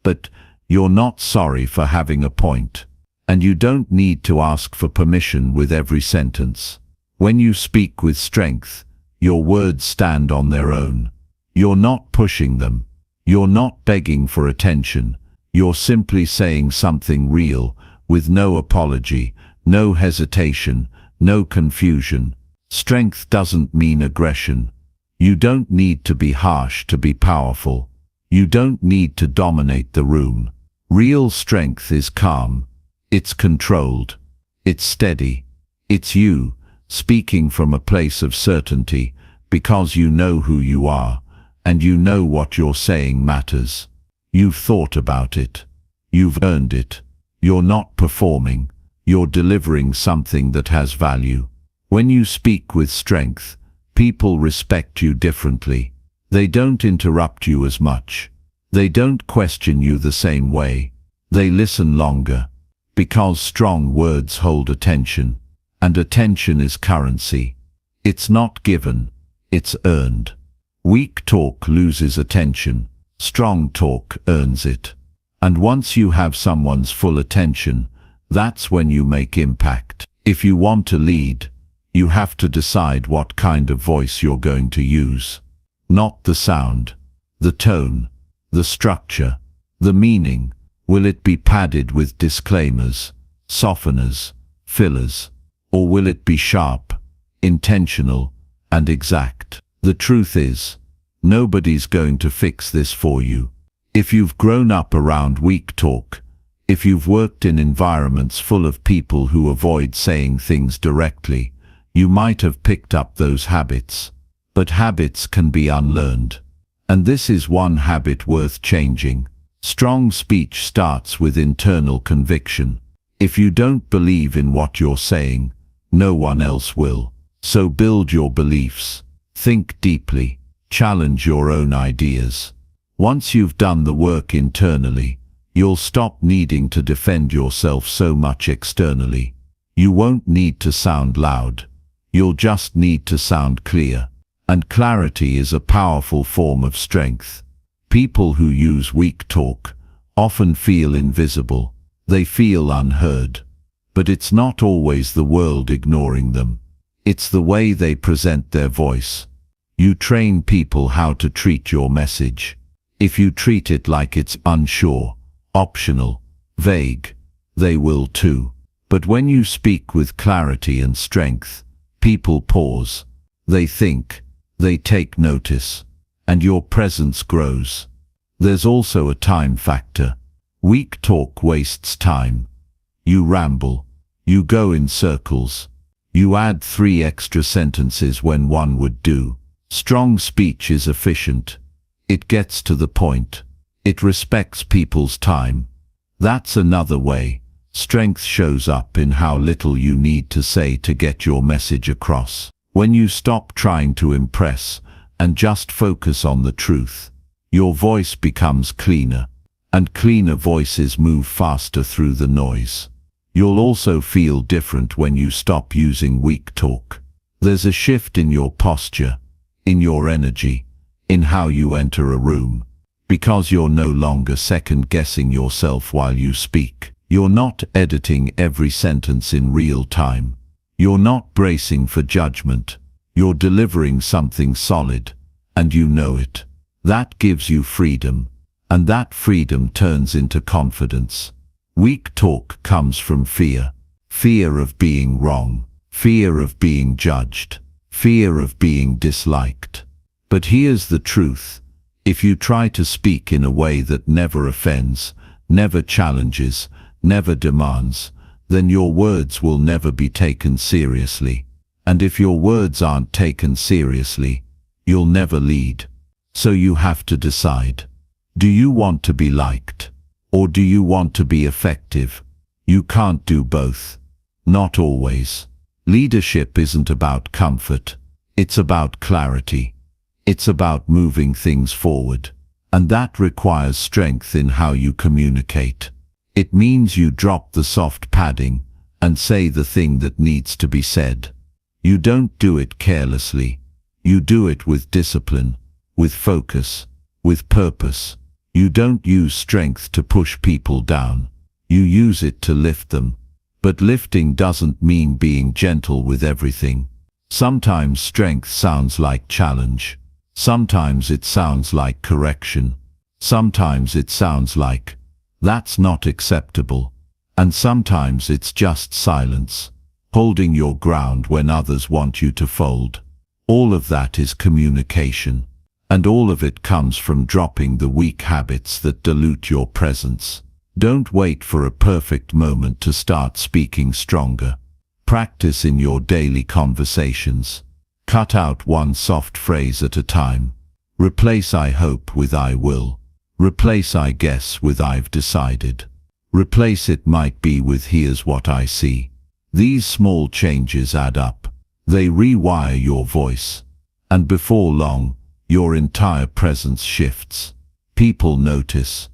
But you're not sorry for having a point. And you don't need to ask for permission with every sentence. When you speak with strength, your words stand on their own. You're not pushing them. You're not begging for attention. You're simply saying something real, with no apology, no hesitation, no confusion. Strength doesn't mean aggression. You don't need to be harsh to be powerful. You don't need to dominate the room. Real strength is calm. It's controlled. It's steady. It's you, speaking from a place of certainty, because you know who you are, and you know what you're saying matters. You've thought about it. You've earned it. You're not performing. You're delivering something that has value. When you speak with strength, people respect you differently. They don't interrupt you as much. They don't question you the same way. They listen longer. Because strong words hold attention, and attention is currency. It's not given, it's earned. Weak talk loses attention. Strong talk earns it. And once you have someone's full attention, that's when you make impact. If you want to lead, you have to decide what kind of voice you're going to use. Not the sound, the tone, the structure, the meaning. Will it be padded with disclaimers, softeners, fillers, or will it be sharp, intentional, and exact? The truth is, nobody's going to fix this for you. If you've grown up around weak talk, if you've worked in environments full of people who avoid saying things directly, you might have picked up those habits. But habits can be unlearned. And this is one habit worth changing. Strong speech starts with internal conviction. If you don't believe in what you're saying, no one else will. So build your beliefs. Think deeply. Challenge your own ideas. Once you've done the work internally, you'll stop needing to defend yourself so much externally. You won't need to sound loud. You'll just need to sound clear. And clarity is a powerful form of strength. People who use weak talk often feel invisible. They feel unheard. But it's not always the world ignoring them. It's the way they present their voice. You train people how to treat your message. If you treat it like it's unsure, optional, vague, they will too. But when you speak with clarity and strength, people pause. They think. They take notice. And your presence grows. There's also a time factor. Weak talk wastes time. You ramble. You go in circles. You add 3 extra sentences when one would do. Strong speech is efficient. It gets to the point. It respects people's time. That's another way. Strength shows up in how little you need to say to get your message across. When you stop trying to impress and just focus on the truth, your voice becomes cleaner, and cleaner voices move faster through the noise. You'll also feel different when you stop using weak talk. There's a shift in your posture, in your energy, in how you enter a room, because you're no longer second-guessing yourself while you speak. You're not editing every sentence in real time. You're not bracing for judgment. You're delivering something solid, and you know it. That gives you freedom, and that freedom turns into confidence. Weak talk comes from fear. Fear of being wrong. Fear of being judged. Fear of being disliked. But here's the truth. If you try to speak in a way that never offends, never challenges, never demands, then your words will never be taken seriously. And if your words aren't taken seriously, you'll never lead. So you have to decide. Do you want to be liked? Or do you want to be effective? You can't do both. Not always. Leadership isn't about comfort. It's about clarity. It's about moving things forward. And that requires strength in how you communicate. It means you drop the soft padding and say the thing that needs to be said. You don't do it carelessly. You do it with discipline, with focus, with purpose. You don't use strength to push people down. You use it to lift them. But lifting doesn't mean being gentle with everything. Sometimes strength sounds like challenge. Sometimes it sounds like correction. Sometimes it sounds like, "That's not acceptable." And sometimes it's just silence, holding your ground when others want you to fold. All of that is communication. And all of it comes from dropping the weak habits that dilute your presence. Don't wait for a perfect moment to start speaking stronger. Practice in your daily conversations. Cut out one soft phrase at a time. Replace "I hope" with "I will." Replace "I guess" with "I've decided." Replace "it might be" with "here's what I see." These small changes add up. They rewire your voice. And before long, your entire presence shifts. People notice.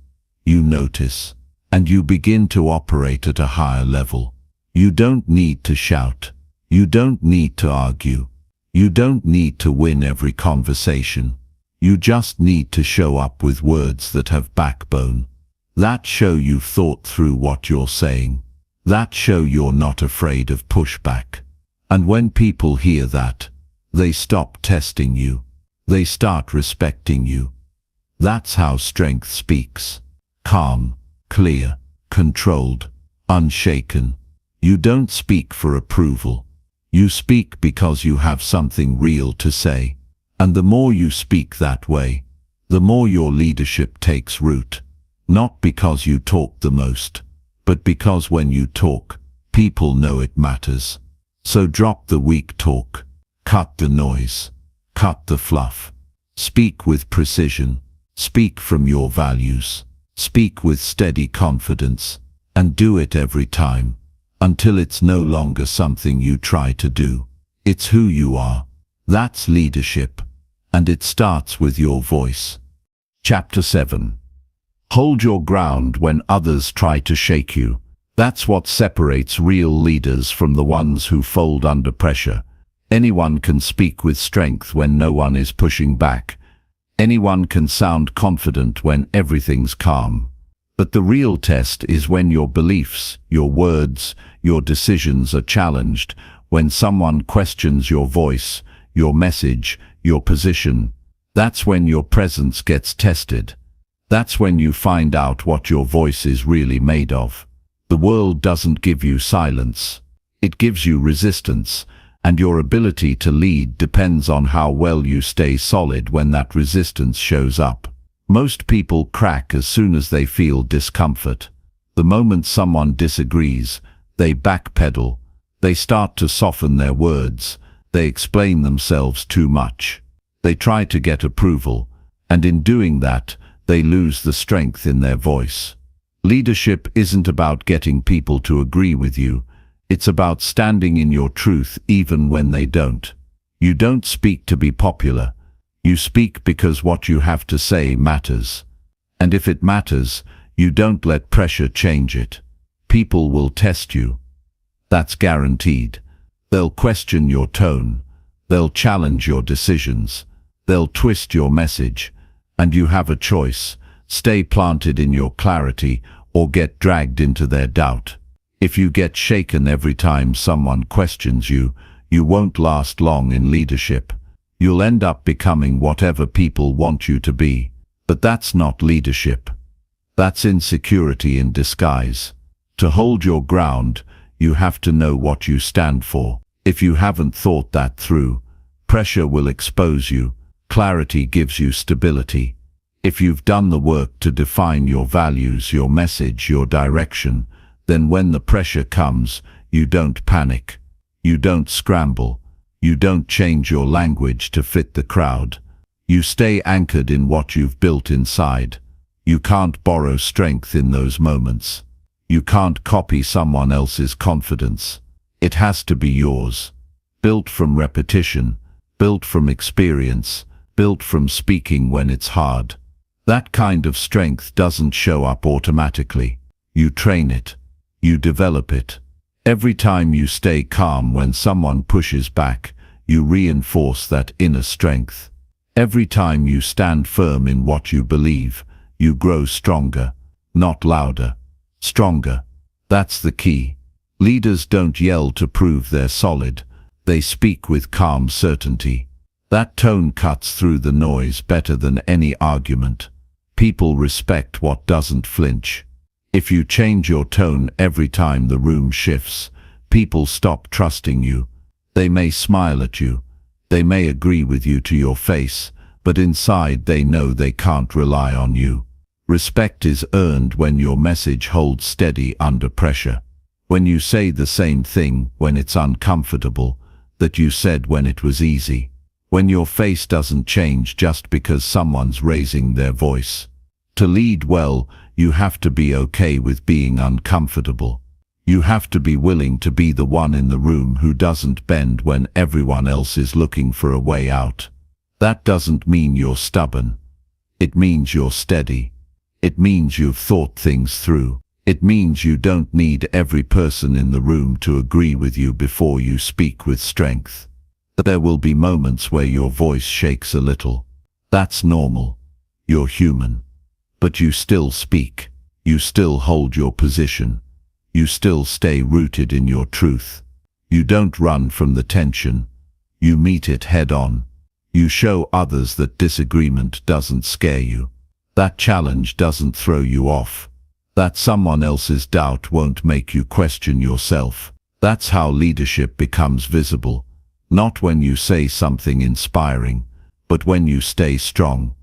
You notice. And you begin to operate at a higher level. You don't need to shout. You don't need to argue. You don't need to win every conversation. You just need to show up with words that have backbone. That show you've thought through what you're saying. That show you're not afraid of pushback. And when people hear that, they stop testing you. They start respecting you. That's how strength speaks. Calm, clear, controlled, unshaken. You don't speak for approval. You speak because you have something real to say. And the more you speak that way, the more your leadership takes root. Not because you talk the most, but because when you talk, people know it matters. So drop the weak talk. Cut the noise. Cut the fluff. Speak with precision. Speak from your values. Speak with steady confidence. And do it every time, until it's no longer something you try to do. It's who you are. That's leadership. And it starts with your voice. Chapter 7. Hold your ground when others try to shake you. That's what separates real leaders from the ones who fold under pressure. Anyone can speak with strength when no one is pushing back. Anyone can sound confident when everything's calm. But the real test is when your beliefs, your words, your decisions are challenged, when someone questions your voice, your message, your position. That's when your presence gets tested. That's when you find out what your voice is really made of. The world doesn't give you silence. It gives you resistance, and your ability to lead depends on how well you stay solid when that resistance shows up. Most people crack as soon as they feel discomfort. The moment someone disagrees, they backpedal. They start to soften their words. They explain themselves too much. They try to get approval, and in doing that, they lose the strength in their voice. Leadership isn't about getting people to agree with you. It's about standing in your truth even when they don't. You don't speak to be popular. You speak because what you have to say matters. And if it matters, you don't let pressure change it. People will test you. That's guaranteed. They'll question your tone. They'll challenge your decisions. They'll twist your message. And you have a choice. Stay planted in your clarity or get dragged into their doubt. If you get shaken every time someone questions you, you won't last long in leadership. You'll end up becoming whatever people want you to be. But that's not leadership. That's insecurity in disguise. To hold your ground, you have to know what you stand for. If you haven't thought that through, pressure will expose you. Clarity gives you stability. If you've done the work to define your values, your message, your direction, then when the pressure comes, you don't panic. You don't scramble. You don't change your language to fit the crowd. You stay anchored in what you've built inside. You can't borrow strength in those moments. You can't copy someone else's confidence. It has to be yours. Built from repetition, built from experience, built from speaking when it's hard. That kind of strength doesn't show up automatically. You train it. You develop it. Every time you stay calm when someone pushes back, you reinforce that inner strength. Every time you stand firm in what you believe, you grow stronger, not louder. Stronger. That's the key. Leaders don't yell to prove they're solid. They speak with calm certainty. That tone cuts through the noise better than any argument. People respect what doesn't flinch. If you change your tone every time the room shifts, people stop trusting you. They may smile at you. They may agree with you to your face, but inside they know they can't rely on you. Respect is earned when your message holds steady under pressure. When you say the same thing when it's uncomfortable that you said when it was easy. When your face doesn't change just because someone's raising their voice. To lead well, you have to be okay with being uncomfortable. You have to be willing to be the one in the room who doesn't bend when everyone else is looking for a way out. That doesn't mean you're stubborn. It means you're steady. It means you've thought things through. It means you don't need every person in the room to agree with you before you speak with strength. There will be moments where your voice shakes a little. That's normal. You're human. But you still speak. You still hold your position. You still stay rooted in your truth. You don't run from the tension. You meet it head on. You show others that disagreement doesn't scare you. That challenge doesn't throw you off. That someone else's doubt won't make you question yourself. That's how leadership becomes visible. Not when you say something inspiring, but when you stay strong.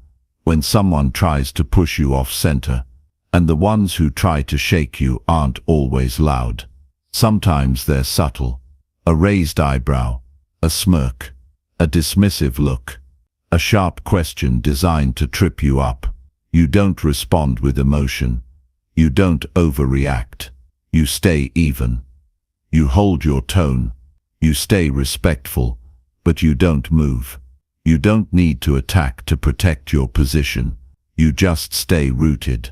When someone tries to push you off center. And the ones who try to shake you aren't always loud. Sometimes they're subtle. A raised eyebrow, a smirk, a dismissive look, a sharp question designed to trip you up. You don't respond with emotion. You don't overreact. You stay even. You hold your tone. You stay respectful, but you don't move. You don't need to attack to protect your position. You just stay rooted.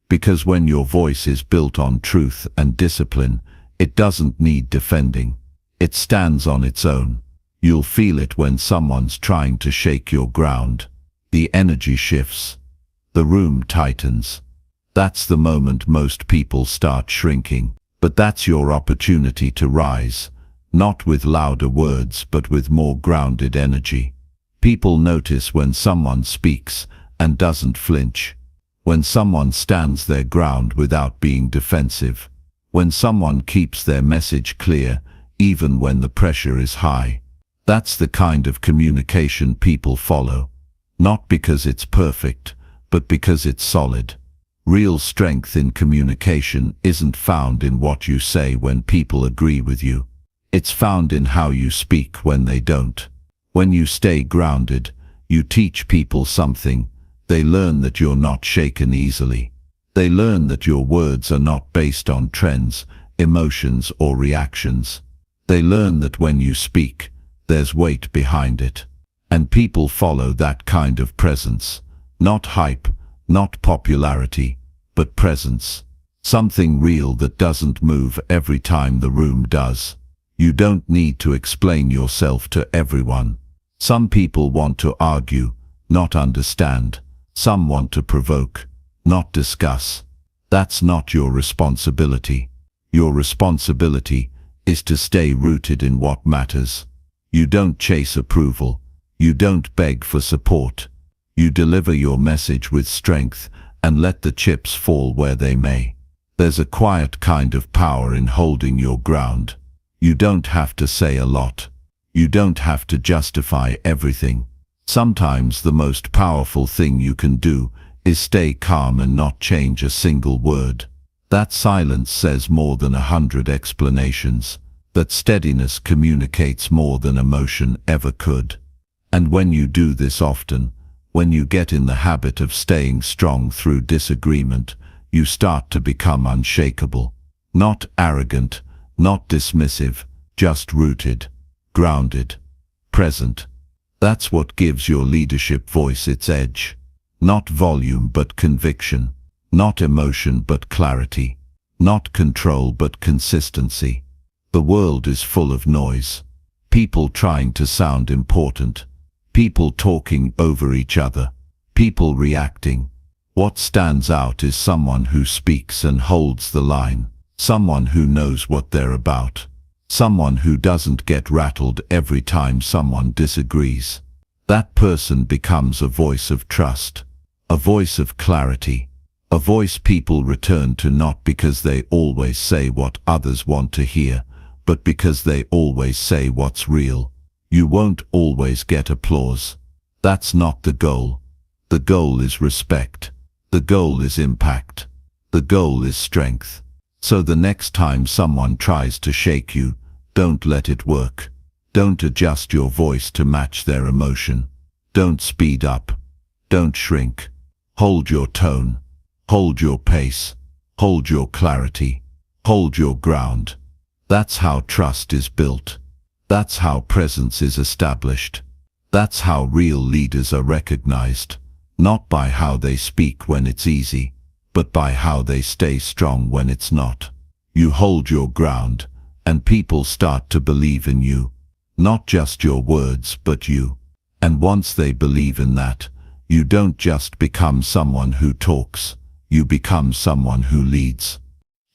Because when your voice is built on truth and discipline, it doesn't need defending. It stands on its own. You'll feel it when someone's trying to shake your ground. The energy shifts. The room tightens. That's the moment most people start shrinking. But that's your opportunity to rise. Not with louder words, but with more grounded energy. People notice when someone speaks and doesn't flinch. When someone stands their ground without being defensive. When someone keeps their message clear, even when the pressure is high. That's the kind of communication people follow. Not because it's perfect, but because it's solid. Real strength in communication isn't found in what you say when people agree with you. It's found in how you speak when they don't. When you stay grounded, you teach people something. They learn that you're not shaken easily. They learn that your words are not based on trends, emotions, or reactions. They learn that when you speak, there's weight behind it. And people follow that kind of presence. Not hype, not popularity, but presence. Something real that doesn't move every time the room does. You don't need to explain yourself to everyone. Some people want to argue, not understand. Some want to provoke, not discuss. That's not your responsibility. Your responsibility is to stay rooted in what matters. You don't chase approval. You don't beg for support. You deliver your message with strength and let the chips fall where they may. There's a quiet kind of power in holding your ground. You don't have to say a lot. You don't have to justify everything. Sometimes the most powerful thing you can do is stay calm and not change a single word. That silence says more than 100 explanations. That steadiness communicates more than emotion ever could. And when you do this often, when you get in the habit of staying strong through disagreement, you start to become unshakable. Not arrogant, not dismissive, just rooted, grounded, present. That's what gives your leadership voice its edge. Not volume but conviction. Not emotion but clarity. Not control but consistency. The world is full of noise. People trying to sound important. People talking over each other. People reacting. What stands out is someone who speaks and holds the line. Someone who knows what they're about. Someone who doesn't get rattled every time someone disagrees. That person becomes a voice of trust. A voice of clarity. A voice people return to not because they always say what others want to hear, but because they always say what's real. You won't always get applause. That's not the goal. The goal is respect. The goal is impact. The goal is strength. So the next time someone tries to shake you, don't let it work. Don't adjust your voice to match their emotion. Don't speed up. Don't shrink. Hold your tone. Hold your pace. Hold your clarity. Hold your ground. That's how trust is built. That's how presence is established. That's how real leaders are recognized, not by how they speak when it's easy, but by how they stay strong when it's not. You hold your ground, and people start to believe in you. Not just your words, but you. And once they believe in that, you don't just become someone who talks, you become someone who leads.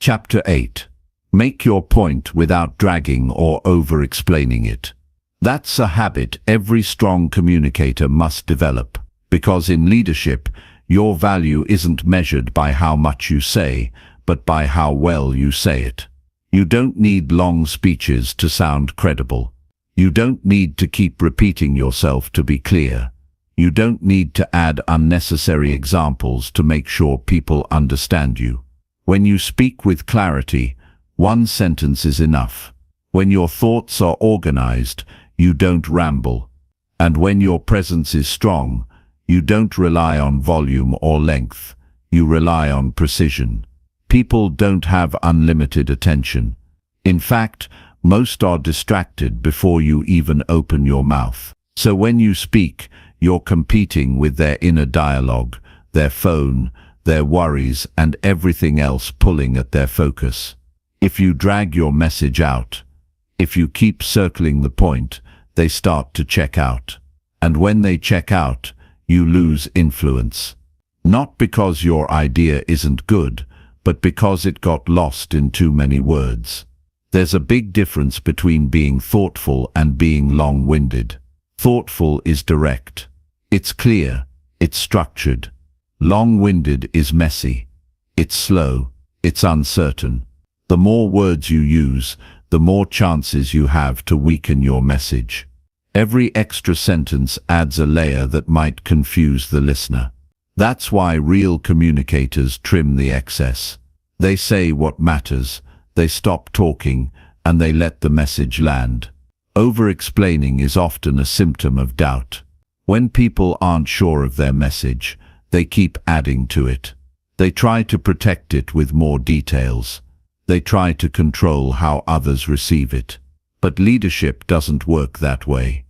Chapter 8. Make your point without dragging or over-explaining it. That's a habit every strong communicator must develop, because in leadership, your value isn't measured by how much you say, but by how well you say it. You don't need long speeches to sound credible. You don't need to keep repeating yourself to be clear. You don't need to add unnecessary examples to make sure people understand you. When you speak with clarity, one sentence is enough. When your thoughts are organized, you don't ramble. And when your presence is strong, you don't rely on volume or length. You rely on precision. People don't have unlimited attention. In fact, most are distracted before you even open your mouth. So when you speak, you're competing with their inner dialogue, their phone, their worries, and everything else pulling at their focus. If you drag your message out, if you keep circling the point, they start to check out. And when they check out, you lose influence. Not because your idea isn't good, but because it got lost in too many words. There's a big difference between being thoughtful and being long-winded. Thoughtful is direct. It's clear. It's structured. Long-winded is messy. It's slow. It's uncertain. The more words you use, the more chances you have to weaken your message. Every extra sentence adds a layer that might confuse the listener. That's why real communicators trim the excess. They say what matters. They stop talking, and they let the message land. Over-explaining is often a symptom of doubt. When people aren't sure of their message, they keep adding to it. They try to protect it with more details. They try to control how others receive it. But leadership doesn't work that way.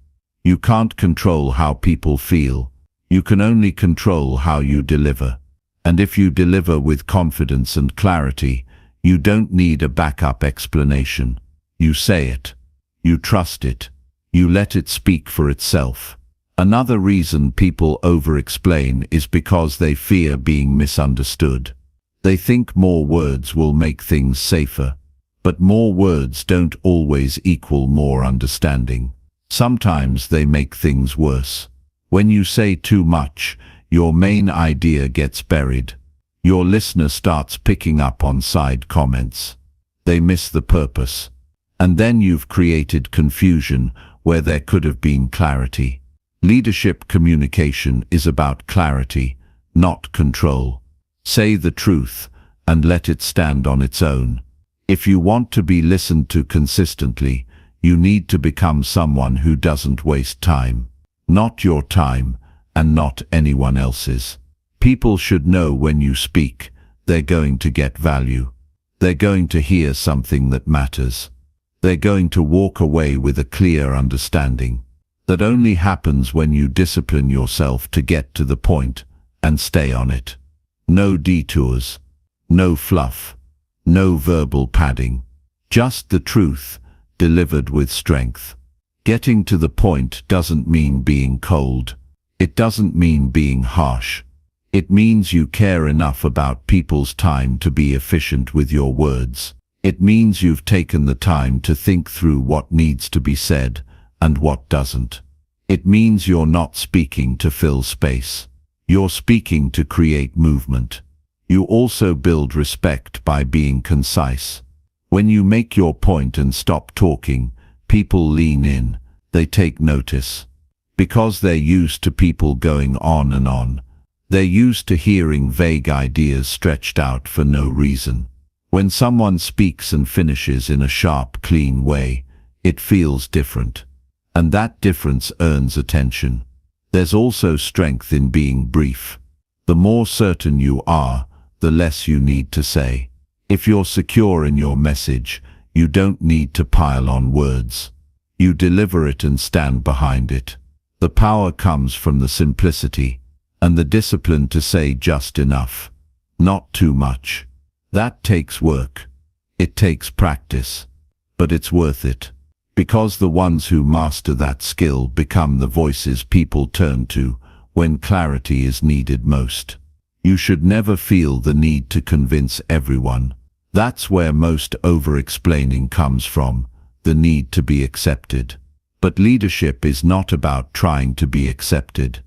You can't control how people feel. You can only control how you deliver. And if you deliver with confidence and clarity, you don't need a backup explanation. You say it. You trust it. You let it speak for itself. Another reason people over-explain is because they fear being misunderstood. They think more words will make things safer. But more words don't always equal more understanding. Sometimes they make things worse. When you say too much, your main idea gets buried. Your listener starts picking up on side comments. They miss the purpose. And then you've created confusion where there could have been clarity. Leadership communication is about clarity, not control. Say the truth and let it stand on its own. If you want to be listened to consistently, you need to become someone who doesn't waste time. Not your time, and not anyone else's. People should know when you speak, they're going to get value. They're going to hear something that matters. They're going to walk away with a clear understanding. That only happens when you discipline yourself to get to the point and stay on it. No detours, no fluff, no verbal padding. Just the truth, delivered with strength. Getting to the point doesn't mean being cold. It doesn't mean being harsh. It means you care enough about people's time to be efficient with your words. It means you've taken the time to think through what needs to be said and what doesn't. It means you're not speaking to fill space. You're speaking to create movement. You also build respect by being concise. When you make your point and stop talking, people lean in. They take notice. Because they're used to people going on and on, They're used to hearing vague ideas stretched out for no reason. When someone speaks and finishes in a sharp, clean way, it feels different. And that difference earns attention. There's also strength in being brief. The more certain you are, the less you need to say. If you're secure in your message, you don't need to pile on words. You deliver it and stand behind it. The power comes from the simplicity and the discipline to say just enough, not too much. That takes work. It takes practice. But it's worth it. Because the ones who master that skill become the voices people turn to when clarity is needed most. You should never feel the need to convince everyone. That's where most over-explaining comes from, the need to be accepted. But leadership is not about trying to be accepted.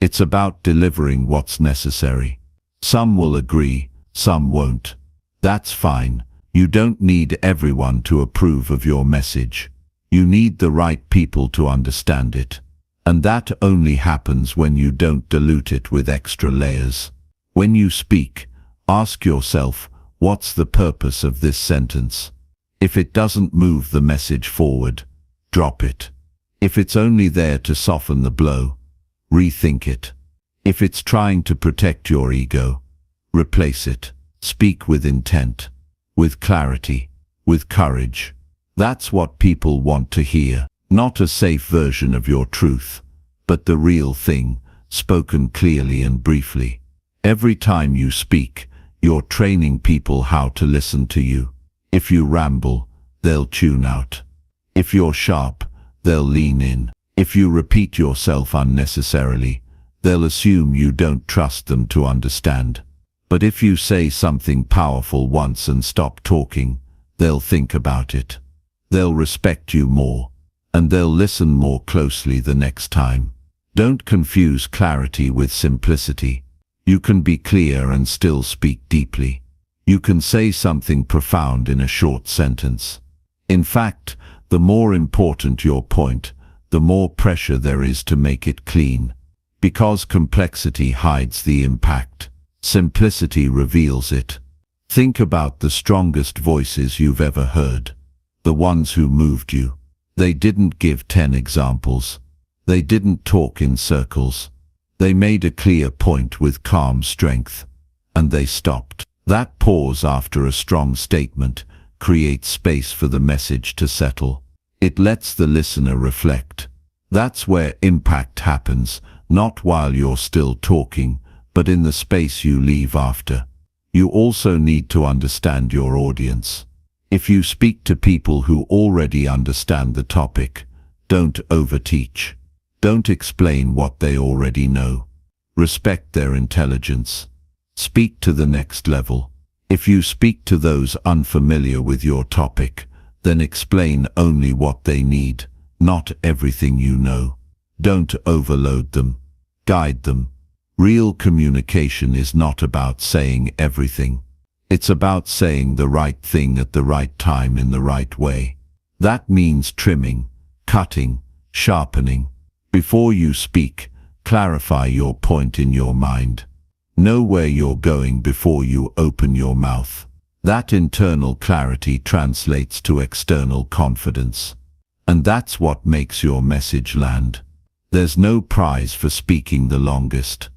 It's about delivering what's necessary. Some will agree, some won't. That's fine. You don't need everyone to approve of your message. You need the right people to understand it. And that only happens when you don't dilute it with extra layers. When you speak, ask yourself, what's the purpose of this sentence? If it doesn't move the message forward, drop it. If it's only there to soften the blow, rethink it. If it's trying to protect your ego, replace it. Speak with intent, with clarity, with courage. That's what people want to hear. Not a safe version of your truth, but the real thing, spoken clearly and briefly. Every time you speak, you're training people how to listen to you. If you ramble, they'll tune out. If you're sharp, they'll lean in. If you repeat yourself unnecessarily, they'll assume you don't trust them to understand. But if you say something powerful once and stop talking, they'll think about it. They'll respect you more, and they'll listen more closely the next time. Don't confuse clarity with simplicity. You can be clear and still speak deeply. You can say something profound in a short sentence. In fact, the more important your point, the more pressure there is to make it clean. Because complexity hides the impact, simplicity reveals it. Think about the strongest voices you've ever heard. The ones who moved you. They didn't give 10 examples. They didn't talk in circles. They made a clear point with calm strength. And they stopped. That pause after a strong statement creates space for the message to settle. It lets the listener reflect. That's where impact happens, not while you're still talking, but in the space you leave after. You also need to understand your audience. If you speak to people who already understand the topic, don't overteach. Don't explain what they already know. Respect their intelligence. Speak to the next level. If you speak to those unfamiliar with your topic, then explain only what they need, not everything you know. Don't overload them. Guide them. Real communication is not about saying everything. It's about saying the right thing at the right time in the right way. That means trimming, cutting, sharpening. Before you speak, clarify your point in your mind. Know where you're going before you open your mouth. That internal clarity translates to external confidence. And that's what makes your message land. There's no prize for speaking the longest.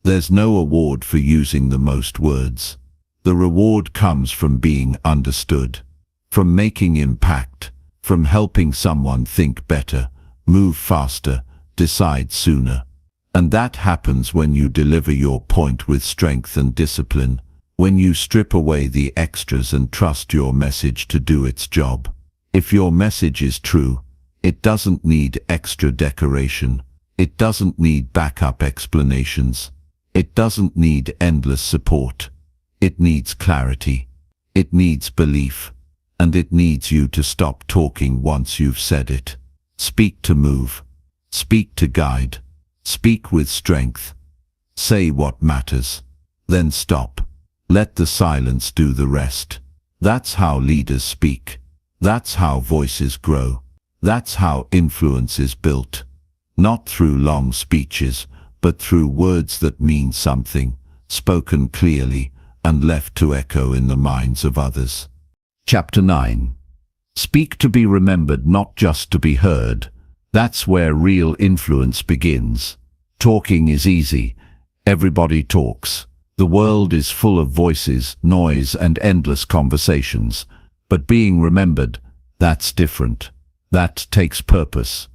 There's no award for using the most words. The reward comes from being understood, from making impact, from helping someone think better, move faster, decide sooner. And that happens when you deliver your point with strength and discipline, when you strip away the extras and trust your message to do its job. If your message is true, it doesn't need extra decoration. It doesn't need backup explanations. It doesn't need endless support. It needs clarity. It needs belief. And it needs you to stop talking once you've said it. Speak to move. Speak to guide. Speak with strength. Say what matters. Then stop. Let the silence do the rest. That's how leaders speak. That's how voices grow. That's how influence is built. Not through long speeches, but through words that mean something, spoken clearly and left to echo in the minds of others. Chapter 9. Speak to be remembered, not just to be heard. That's where real influence begins. Talking is easy. Everybody talks. The world is full of voices, noise, and endless conversations. But being remembered, that's different. That takes purpose.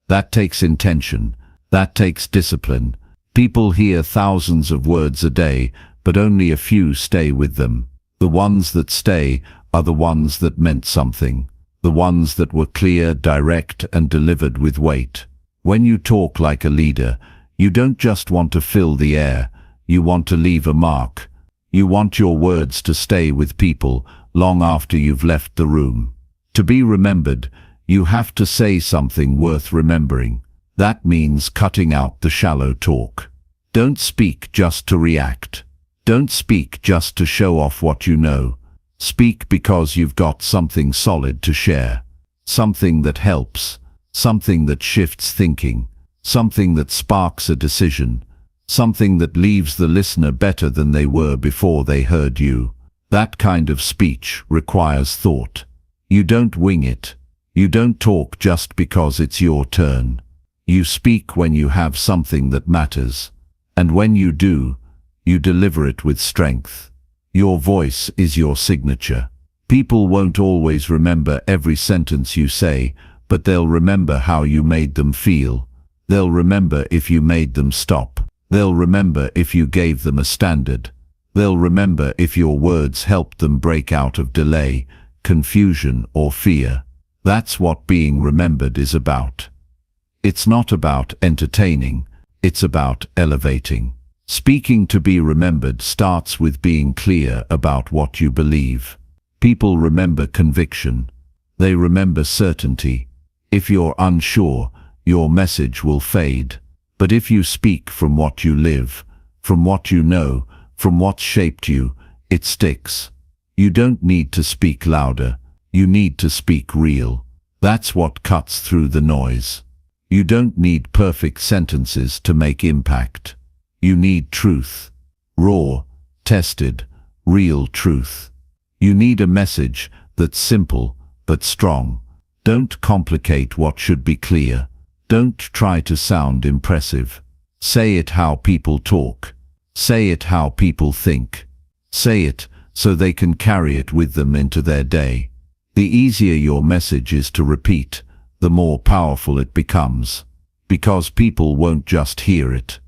That takes intention. That takes discipline. People hear thousands of words a day, but only a few stay with them. The ones that stay are the ones that meant something. The ones that were clear, direct, and delivered with weight. When you talk like a leader, you don't just want to fill the air. You want to leave a mark. You want your words to stay with people long after you've left the room. To be remembered, you have to say something worth remembering. That means cutting out the shallow talk. Don't speak just to react. Don't speak just to show off what you know. Speak because you've got something solid to share. Something that helps. Something that shifts thinking. Something that sparks a decision. Something that leaves the listener better than they were before they heard you. That kind of speech requires thought. You don't wing it. You don't talk just because it's your turn. You speak when you have something that matters. And when you do, you deliver it with strength. Your voice is your signature. People won't always remember every sentence you say, but they'll remember how you made them feel. They'll remember if you made them stop. They'll remember if you gave them a standard. They'll remember if your words helped them break out of delay, confusion, or fear. That's what being remembered is about. It's not about entertaining, it's about elevating. Speaking to be remembered starts with being clear about what you believe. People remember conviction. They remember certainty. If you're unsure, your message will fade. But if you speak from what you live, from what you know, from what shaped you, it sticks. You don't need to speak louder. You need to speak real. That's what cuts through the noise. You don't need perfect sentences to make impact. You need truth. Raw, tested, real truth. You need a message that's simple but strong. Don't complicate what should be clear. Don't try to sound impressive. Say it how people talk. Say it how people think. Say it so they can carry it with them into their day. The easier your message is to repeat, the more powerful it becomes. Because people won't just hear it.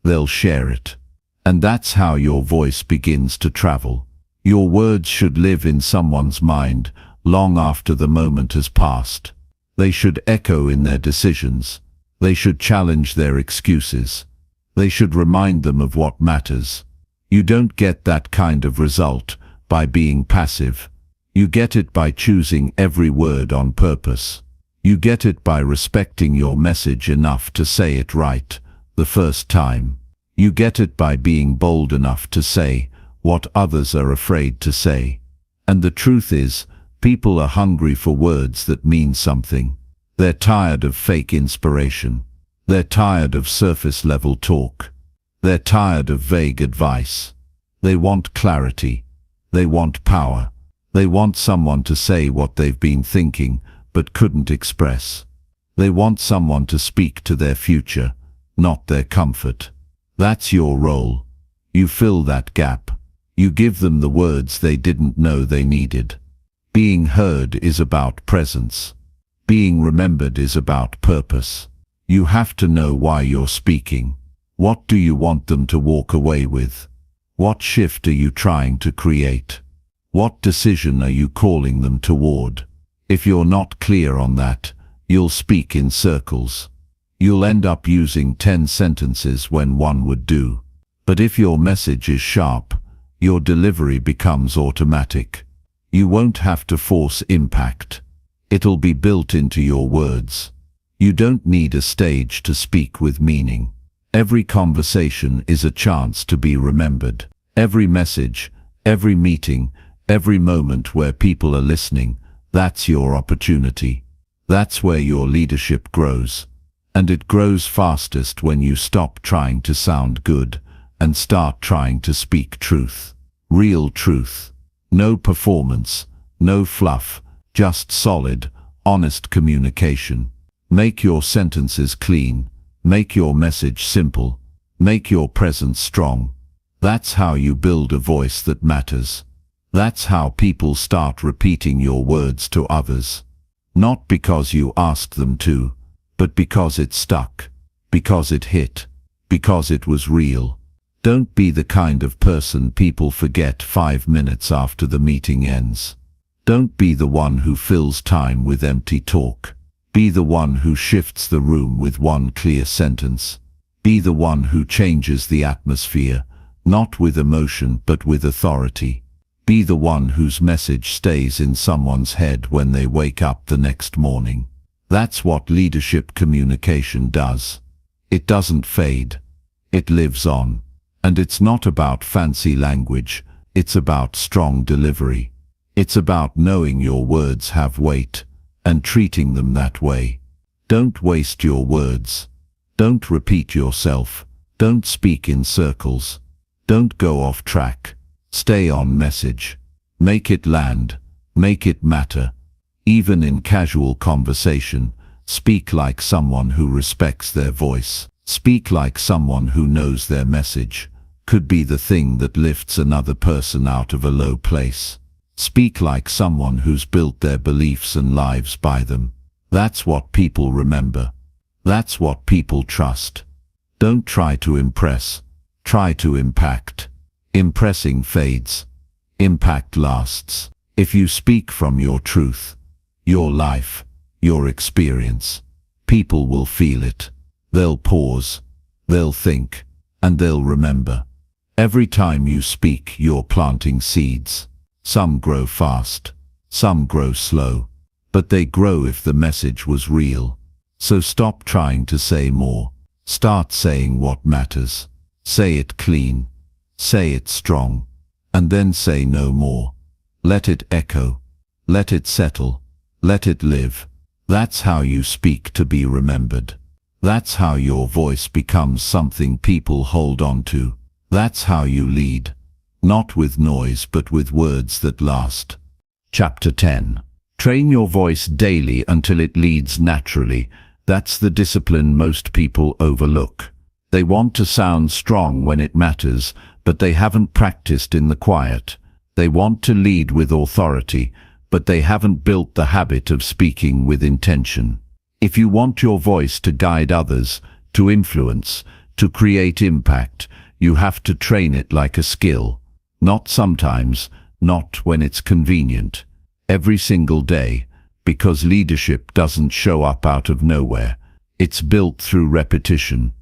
They'll share it. And that's how your voice begins to travel. Your words should live in someone's mind long after the moment has passed. They should echo in their decisions. They should challenge their excuses. They should remind them of what matters. You don't get that kind of result by being passive. You get it by choosing every word on purpose. You get it by respecting your message enough to say it right the first time. You get it by being bold enough to say what others are afraid to say. And the truth is, people are hungry for words that mean something. They're tired of fake inspiration. They're tired of surface-level talk. They're tired of vague advice. They want clarity. They want power. They want someone to say what they've been thinking but couldn't express. They want someone to speak to their future, not their comfort. That's your role. You fill that gap. You give them the words they didn't know they needed. Being heard is about presence. Being remembered is about purpose. You have to know why you're speaking. What do you want them to walk away with? What shift are you trying to create? What decision are you calling them toward? If you're not clear on that, you'll speak in circles. You'll end up using 10 sentences when one would do. But if your message is sharp, your delivery becomes automatic. You won't have to force impact. It'll be built into your words. You don't need a stage to speak with meaning. Every conversation is a chance to be remembered. Every message, every meeting, every moment where people are listening, that's your opportunity. That's where your leadership grows. And it grows fastest when you stop trying to sound good and start trying to speak truth. Real truth. No performance, no fluff, just solid, honest communication. Make your sentences clean. Make your message simple. Make your presence strong. That's how you build a voice that matters. That's how people start repeating your words to others. Not because you asked them to, but because it stuck, because it hit, because it was real. Don't be the kind of person people forget 5 minutes after the meeting ends. Don't be the one who fills time with empty talk. Be the one who shifts the room with one clear sentence. Be the one who changes the atmosphere, not with emotion but with authority. Be the one whose message stays in someone's head when they wake up the next morning. That's what leadership communication does. It doesn't fade. It lives on. And it's not about fancy language, it's about strong delivery. It's about knowing your words have weight and treating them that way. Don't waste your words. Don't repeat yourself. Don't speak in circles. Don't go off track. Stay on message. Make it land. Make it matter. Even in casual conversation, speak like someone who respects their voice. Speak like someone who knows their message could be the thing that lifts another person out of a low place. Speak like someone who's built their beliefs and lives by them. That's what people remember. That's what people trust. Don't try to impress. Try to impact. Impressing fades. Impact lasts. If you speak from your truth, your life, your experience, people will feel it. They'll pause. They'll think. And they'll remember. Every time you speak, you're planting seeds. Some grow fast. Some grow slow. But they grow if the message was real. So stop trying to say more. Start saying what matters. Say it clean. Say it strong. And then say no more. Let it echo. Let it settle. Let it live. That's how you speak to be remembered. That's how your voice becomes something people hold on to. That's how you lead. Not with noise but with words that last. Chapter 10. Train your voice daily until it leads naturally. That's the discipline most people overlook. They want to sound strong when it matters, but they haven't practiced in the quiet. They want to lead with authority, but they haven't built the habit of speaking with intention. If you want your voice to guide others, to influence, to create impact, you have to train it like a skill. Not sometimes, not when it's convenient. Every single day, because leadership doesn't show up out of nowhere. It's built through repetition.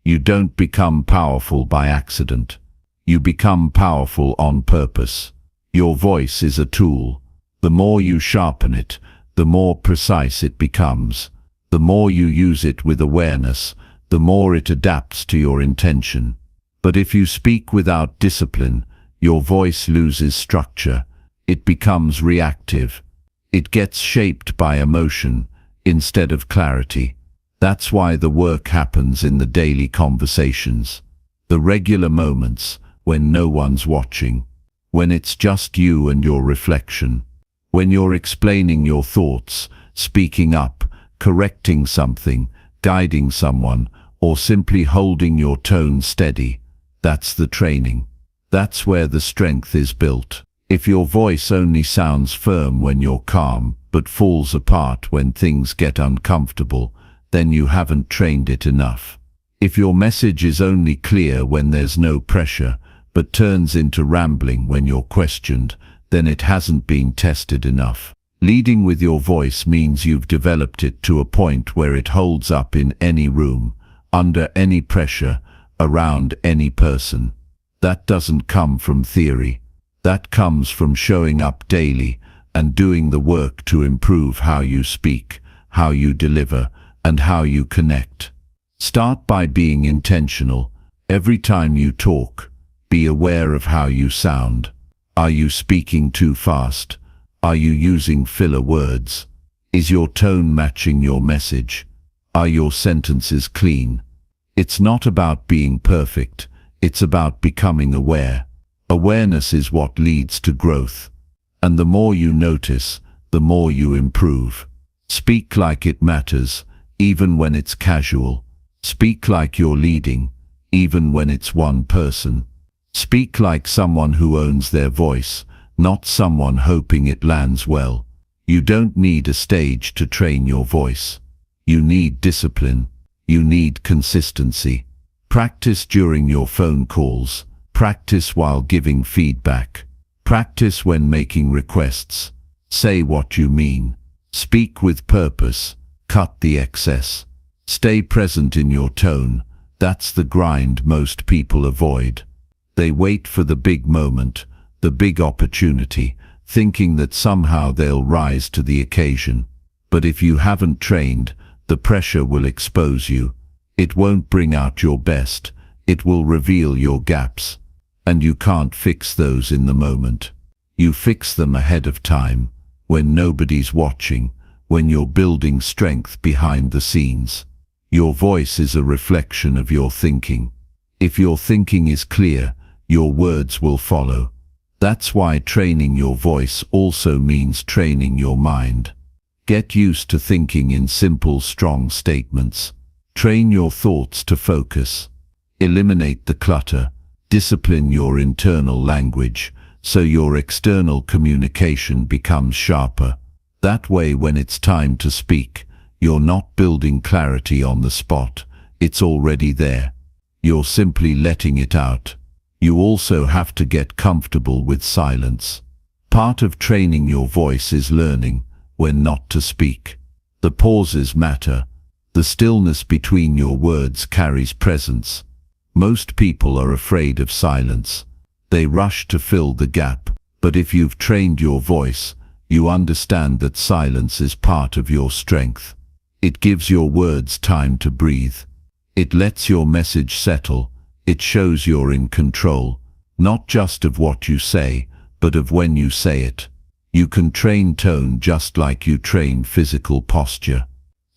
You don't become powerful by accident. You become powerful on purpose. Your voice is a tool. The more you sharpen it, the more precise it becomes. The more you use it with awareness, the more it adapts to your intention. But if you speak without discipline, your voice loses structure. It becomes reactive. It gets shaped by emotion instead of clarity. That's why the work happens in the daily conversations, the regular moments when no one's watching, when it's just you and your reflection, when you're explaining your thoughts, speaking up, correcting something, guiding someone, or simply holding your tone steady. That's the training. That's where the strength is built. If your voice only sounds firm when you're calm, but falls apart when things get uncomfortable, then you haven't trained it enough. If your message is only clear when there's no pressure, but turns into rambling when you're questioned, then it hasn't been tested enough. Leading with your voice means you've developed it to a point where it holds up in any room, under any pressure, around any person. That doesn't come from theory. That comes from showing up daily and doing the work to improve how you speak, how you deliver, and how you connect. Start by being intentional. Every time you talk, be aware of how you sound. Are you speaking too fast? Are you using filler words? Is your tone matching your message? Are your sentences clean? It's not about being perfect, it's about becoming aware. Awareness is what leads to growth. And the more you notice, the more you improve. Speak like it matters, even when it's casual. Speak like you're leading, even when it's one person. Speak like someone who owns their voice, not someone hoping it lands well. You don't need a stage to train your voice. You need discipline. You need consistency. Practice during your phone calls. Practice while giving feedback. Practice when making requests. Say what you mean. Speak with purpose. Cut the excess. Stay present in your tone. That's the grind most people avoid. They wait for the big moment, the big opportunity, thinking that somehow they'll rise to the occasion. But if you haven't trained, the pressure will expose you. It won't bring out your best. It will reveal your gaps. And you can't fix those in the moment. You fix them ahead of time, when nobody's watching, when you're building strength behind the scenes. Your voice is a reflection of your thinking. If your thinking is clear, your words will follow. That's why training your voice also means training your mind. Get used to thinking in simple, strong statements. Train your thoughts to focus. Eliminate the clutter. Discipline your internal language, so your external communication becomes sharper. That way, when it's time to speak, you're not building clarity on the spot. It's already there. You're simply letting it out. You also have to get comfortable with silence. Part of training your voice is learning when not to speak. The pauses matter. The stillness between your words carries presence. Most people are afraid of silence. They rush to fill the gap. But if you've trained your voice, you understand that silence is part of your strength. It gives your words time to breathe. It lets your message settle. It shows you're in control, not just of what you say, but of when you say it. You can train tone just like you train physical posture.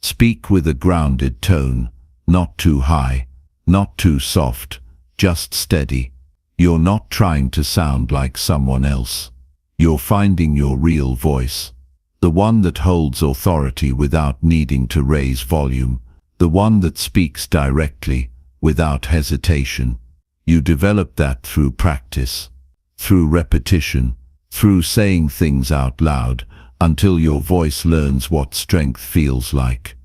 Speak with a grounded tone, not too high, not too soft, just steady. You're not trying to sound like someone else. You're finding your real voice. The one that holds authority without needing to raise volume. The one that speaks directly, without hesitation. You develop that through practice, through repetition, through saying things out loud, until your voice learns what strength feels like.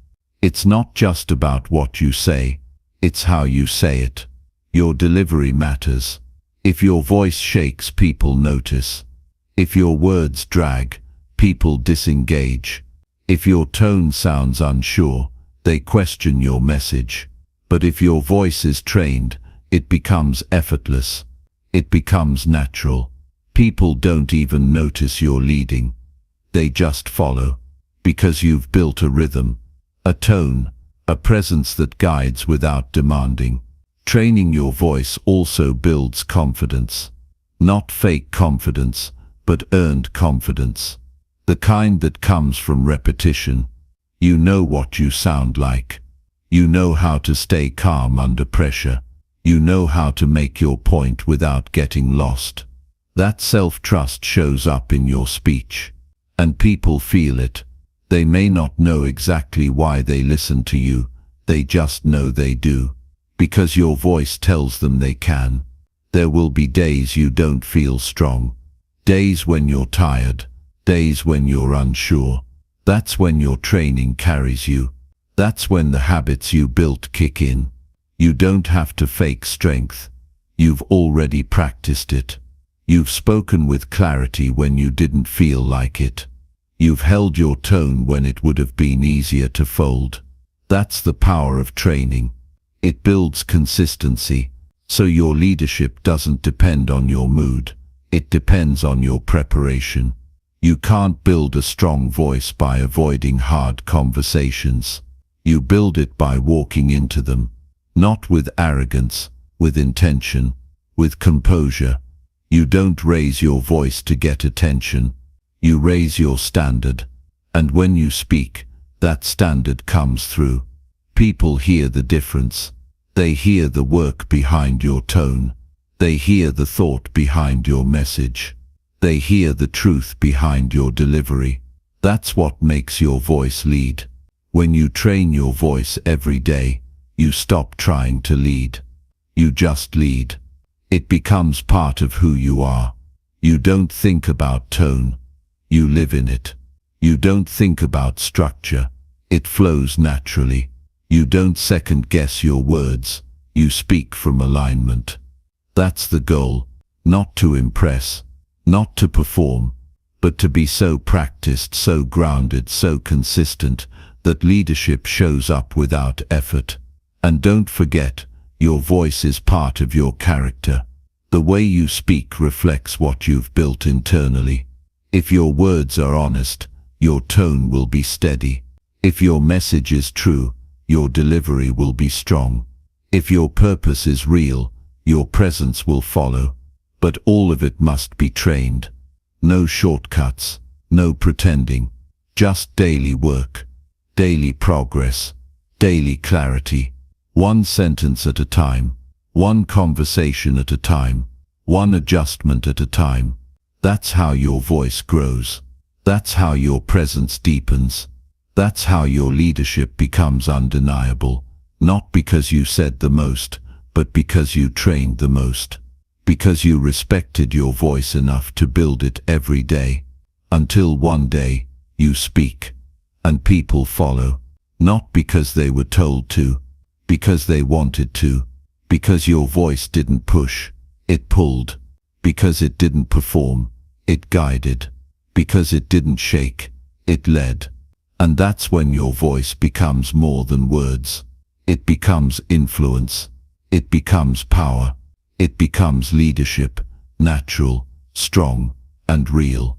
It's not just about what you say, it's how you say it. Your delivery matters. If your voice shakes, people notice. If your words drag, people disengage. If your tone sounds unsure, they question your message. But if your voice is trained, it becomes effortless. It becomes natural. People don't even notice you're leading. They just follow, because you've built a rhythm, a tone, a presence that guides without demanding. Training your voice also builds confidence. Not fake confidence, but earned confidence. The kind that comes from repetition. You know what you sound like. You know how to stay calm under pressure. You know how to make your point without getting lost. That self-trust shows up in your speech. And people feel it. They may not know exactly why they listen to you. They just know they do. Because your voice tells them they can. There will be days you don't feel strong. Days when you're tired. Days when you're unsure. That's when your training carries you. That's when the habits you built kick in. You don't have to fake strength. You've already practiced it. You've spoken with clarity when you didn't feel like it. You've held your tone when it would have been easier to fold. That's the power of training. It builds consistency, so your leadership doesn't depend on your mood. It depends on your preparation. You can't build a strong voice by avoiding hard conversations. You build it by walking into them, not with arrogance, with intention, with composure. You don't raise your voice to get attention. You raise your standard. And when you speak, that standard comes through. People hear the difference. They hear the work behind your tone. They hear the thought behind your message. They hear the truth behind your delivery. That's what makes your voice lead. When you train your voice every day, you stop trying to lead. You just lead. It becomes part of who you are. You don't think about tone. You live in it. You don't think about structure. It flows naturally. You don't second-guess your words. You speak from alignment. That's the goal. Not to impress, not to perform, but to be so practiced, so grounded, so consistent, that leadership shows up without effort. And don't forget, your voice is part of your character. The way you speak reflects what you've built internally. If your words are honest, your tone will be steady. If your message is true, your delivery will be strong. If your purpose is real, your presence will follow. But all of it must be trained. No shortcuts, no pretending, just daily work, daily progress, daily clarity, one sentence at a time, one conversation at a time, one adjustment at a time. That's how your voice grows. That's how your presence deepens. That's how your leadership becomes undeniable, not because you said the most, but because you trained the most. Because you respected your voice enough to build it every day, until one day you speak, and people follow, not because they were told to, because they wanted to, because your voice didn't push, it pulled, because it didn't perform, it guided, because it didn't shake, it led. And that's when your voice becomes more than words. It becomes influence. It becomes power. It becomes leadership, natural, strong, and real.